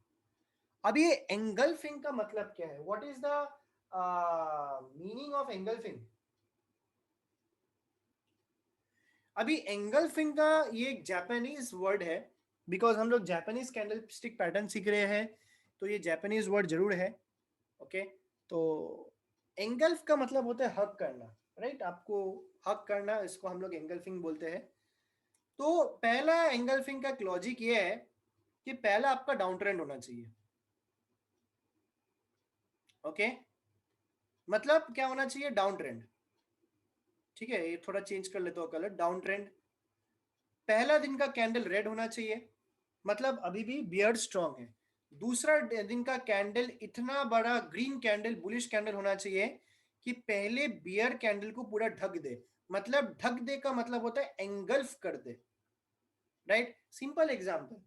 अब ये एंगल्फिंग का मतलब क्या है, what is the meaning of engulfing? अभी एंगल्फिंग का ये एक जापानीज वर्ड है, बिकॉज हम लोग जापानीज कैंडलस्टिक पैटर्न सीख रहे हैं, तो ये जापानीज वर्ड जरूर है। ओके, तो एंगल्फ का मतलब होता है हक करना, राइट? आपको हक करना, इसको हम लोग एंगल्फिंग बोलते हैं। तो पहला एंगल्फिंग का लॉजिक ये है कि पहला आपका डाउन ट्रेंड होना चाहिए। ओके, मतलब क्या होना चाहिए? Down trend. ठीक है, ये थोड़ा चेंज कर लेते हो कलर, डाउन ट्रेंड। पहला दिन का कैंडल रेड होना चाहिए, मतलब अभी भी बियर स्ट्रांग है। दूसरा दिन का कैंडल इतना बड़ा ग्रीन कैंडल, बुलिश कैंडल होना चाहिए कि पहले बियर कैंडल को पूरा ढक दे। मतलब ढक दे का मतलब होता है एंगल्फ कर दे, राइट? सिंपल एग्जांपल,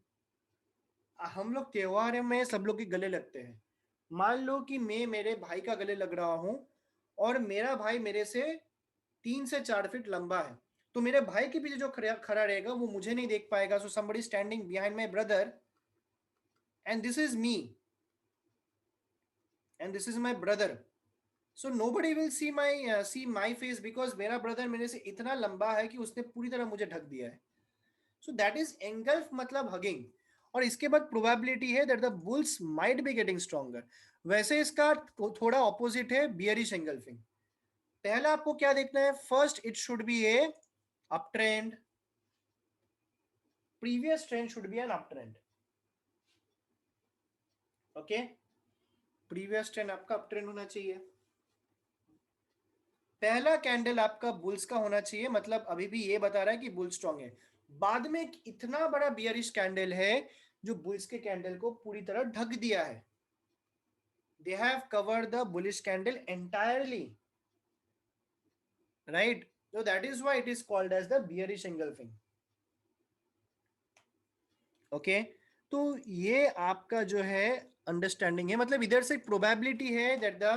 हम लोग त्योहार में सब लोग के गले लगते हैं। मान लो कि मैं मेरे भाई का गले लग रहा हूं, और मेरा भाई मेरे से 3 से 4 फीट लंबा है, तो मेरे भाई के पीछे जो खड़ा रहेगा वो मुझे नहीं देख पाएगा। So somebody standing behind my brother, and this is me, and this is my brother, so nobody will see my face, because मेरा ब्रदर मेरे से इतना लंबा है कि उसने पूरी तरह मुझे ढक दिया है। सो दैट इज एंगल्फ, मतलब हगिंग। और इसके बाद प्रोबेबिलिटी है that the bulls might be getting stronger. वैसे इसका थोड़ा ऑपोजिट है बियरिश एंगल्फिंग। पहला आपको क्या देखना है? First it should be a up trend, previous trend should be an up trend. Okay, previous trend आपका अप ट्रेंड होना चाहिए। पहला कैंडल आपका बुल्स का होना चाहिए, मतलब अभी भी ये बता रहा है कि बुल स्ट्रॉन्ग है। बाद में एक इतना बड़ा बियरिश कैंडल है जो बुल्स के कैंडल को पूरी तरह ढक दिया है। They have covered the bullish candle entirely, right? So that is why it is called as the bearish engulfing. Okay, तो ये आपका जो है अंडरस्टैंडिंग है, मतलब इधर से प्रोबेबिलिटी है that the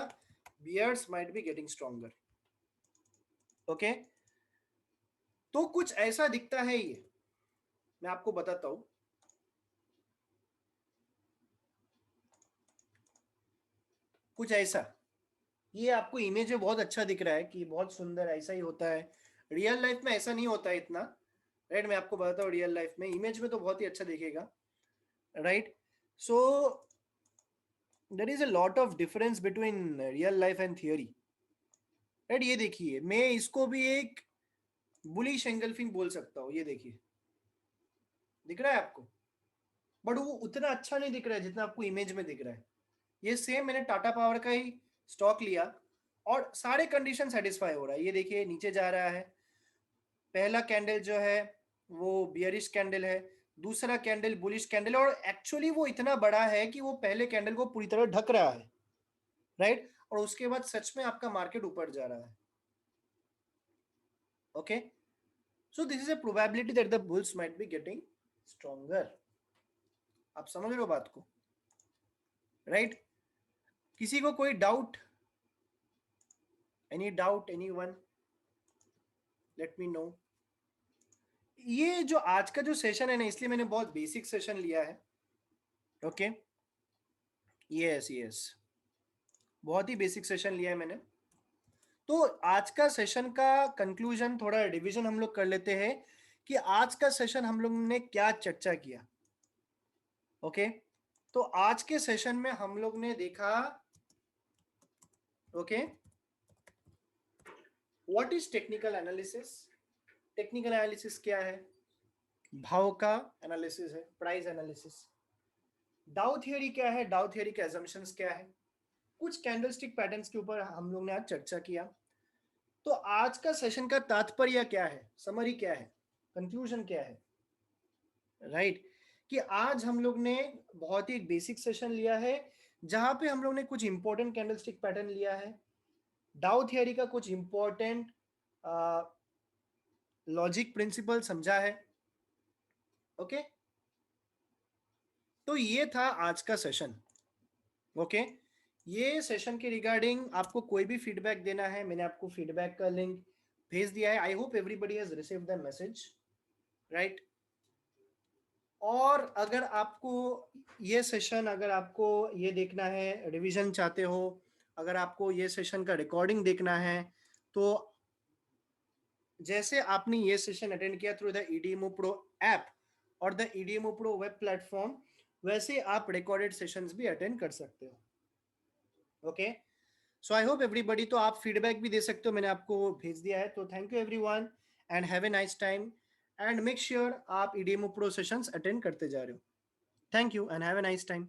bears might be getting stronger. Okay, तो कुछ ऐसा दिखता है ये, मैं आपको बताता हूं। कुछ ऐसा। ये आपको इमेज में बहुत अच्छा दिख रहा है कि बहुत सुंदर, ऐसा ही होता है। रियल लाइफ में ऐसा नहीं होता है इतना, राइट। मैं आपको बताता हूँ, रियल लाइफ में इमेज में तो बहुत ही अच्छा दिखेगा, right. So there is a lot of difference between real life and theory, right. ये देखिए, मैं इसको भी एक बुलिश एंगल्फिंग बोल सकता हूँ। ये देखिए, दिख रहा है आपको, बट वो उतना अच्छा नहीं दिख रहा है जितना आपको इमेज में दिख रहा है। ये सेम मैंने टाटा पावर का ही स्टॉक लिया और सारे कंडीशन सेटिस्फाई हो रहा है। ये देखिए नीचे जा रहा है, पहला कैंडल जो है वो बियरिश कैंडल है, दूसरा कैंडल बुलिश कैंडल, और एक्चुअली वो इतना बड़ा है कि वो पहले कैंडल को पूरी तरह ढक रहा है, राइट। और उसके बाद सच में आपका मार्केट ऊपर जा रहा है। Okay, so this is a probability that the bulls might be getting stronger. आप समझ रहे हो बात को, राइट। किसी को कोई doubt, any doubt, any one, late me no. ये जो आज का जो सेशन है ना, इसलिए मैंने बहुत बेसिक सेशन लिया है। ओके, यस यस, बहुत ही बेसिक सेशन लिया है मैंने। तो आज का सेशन का कंक्लूजन, थोड़ा रिवीजन हम लोग कर लेते हैं कि आज का सेशन हम लोग ने क्या चर्चा किया। ओके, तो आज के सेशन में हम लोग ने देखा, okay, what is technical analysis. Technical analysis क्या है? भाव का एनालिसिस है, प्राइस एनालिसिस। डाउ थियरी क्या है? डाउ थियरी के assumptions क्या है? कुछ कैंडलस्टिक पैटर्न्स के ऊपर हम लोग ने आज चर्चा किया। तो आज का सेशन का तात्पर्य क्या है, समरी क्या है, कंक्लूजन क्या है, राइट। कि आज हम लोग ने बहुत ही बेसिक सेशन लिया है, जहां पे हम लोग ने कुछ इंपॉर्टेंट कैंडलस्टिक पैटर्न लिया है, डाउ थियरी का कुछ इंपॉर्टेंट लॉजिक प्रिंसिपल समझा है। ओके, तो ये था आज का सेशन। ओके, ये सेशन के रिगार्डिंग आपको कोई भी फीडबैक देना है, मैंने आपको फीडबैक का लिंक भेज दिया है। I hope everybody has received the message, right. और अगर आपको ये सेशन, अगर आपको ये देखना है, रिवीजन चाहते हो, अगर आपको ये सेशन का रिकॉर्डिंग देखना है, तो जैसे आपने ये सेशन अटेंड किया थ्रू द ईडीएमओ प्रो ऐप और द ईडीएमओ प्रो वेब प्लेटफॉर्म, वैसे आप रिकॉर्डेड सेशंस भी अटेंड कर सकते हो। Okay, so I hope everybody, तो आप फीडबैक भी दे सकते हो, मैंने आपको भेज दिया है। तो thank you everyone and have a nice time, and make sure आप ईडीएमओ प्रो सेशंस अटेंड करते जा रहे हो। Thank you and have a nice time.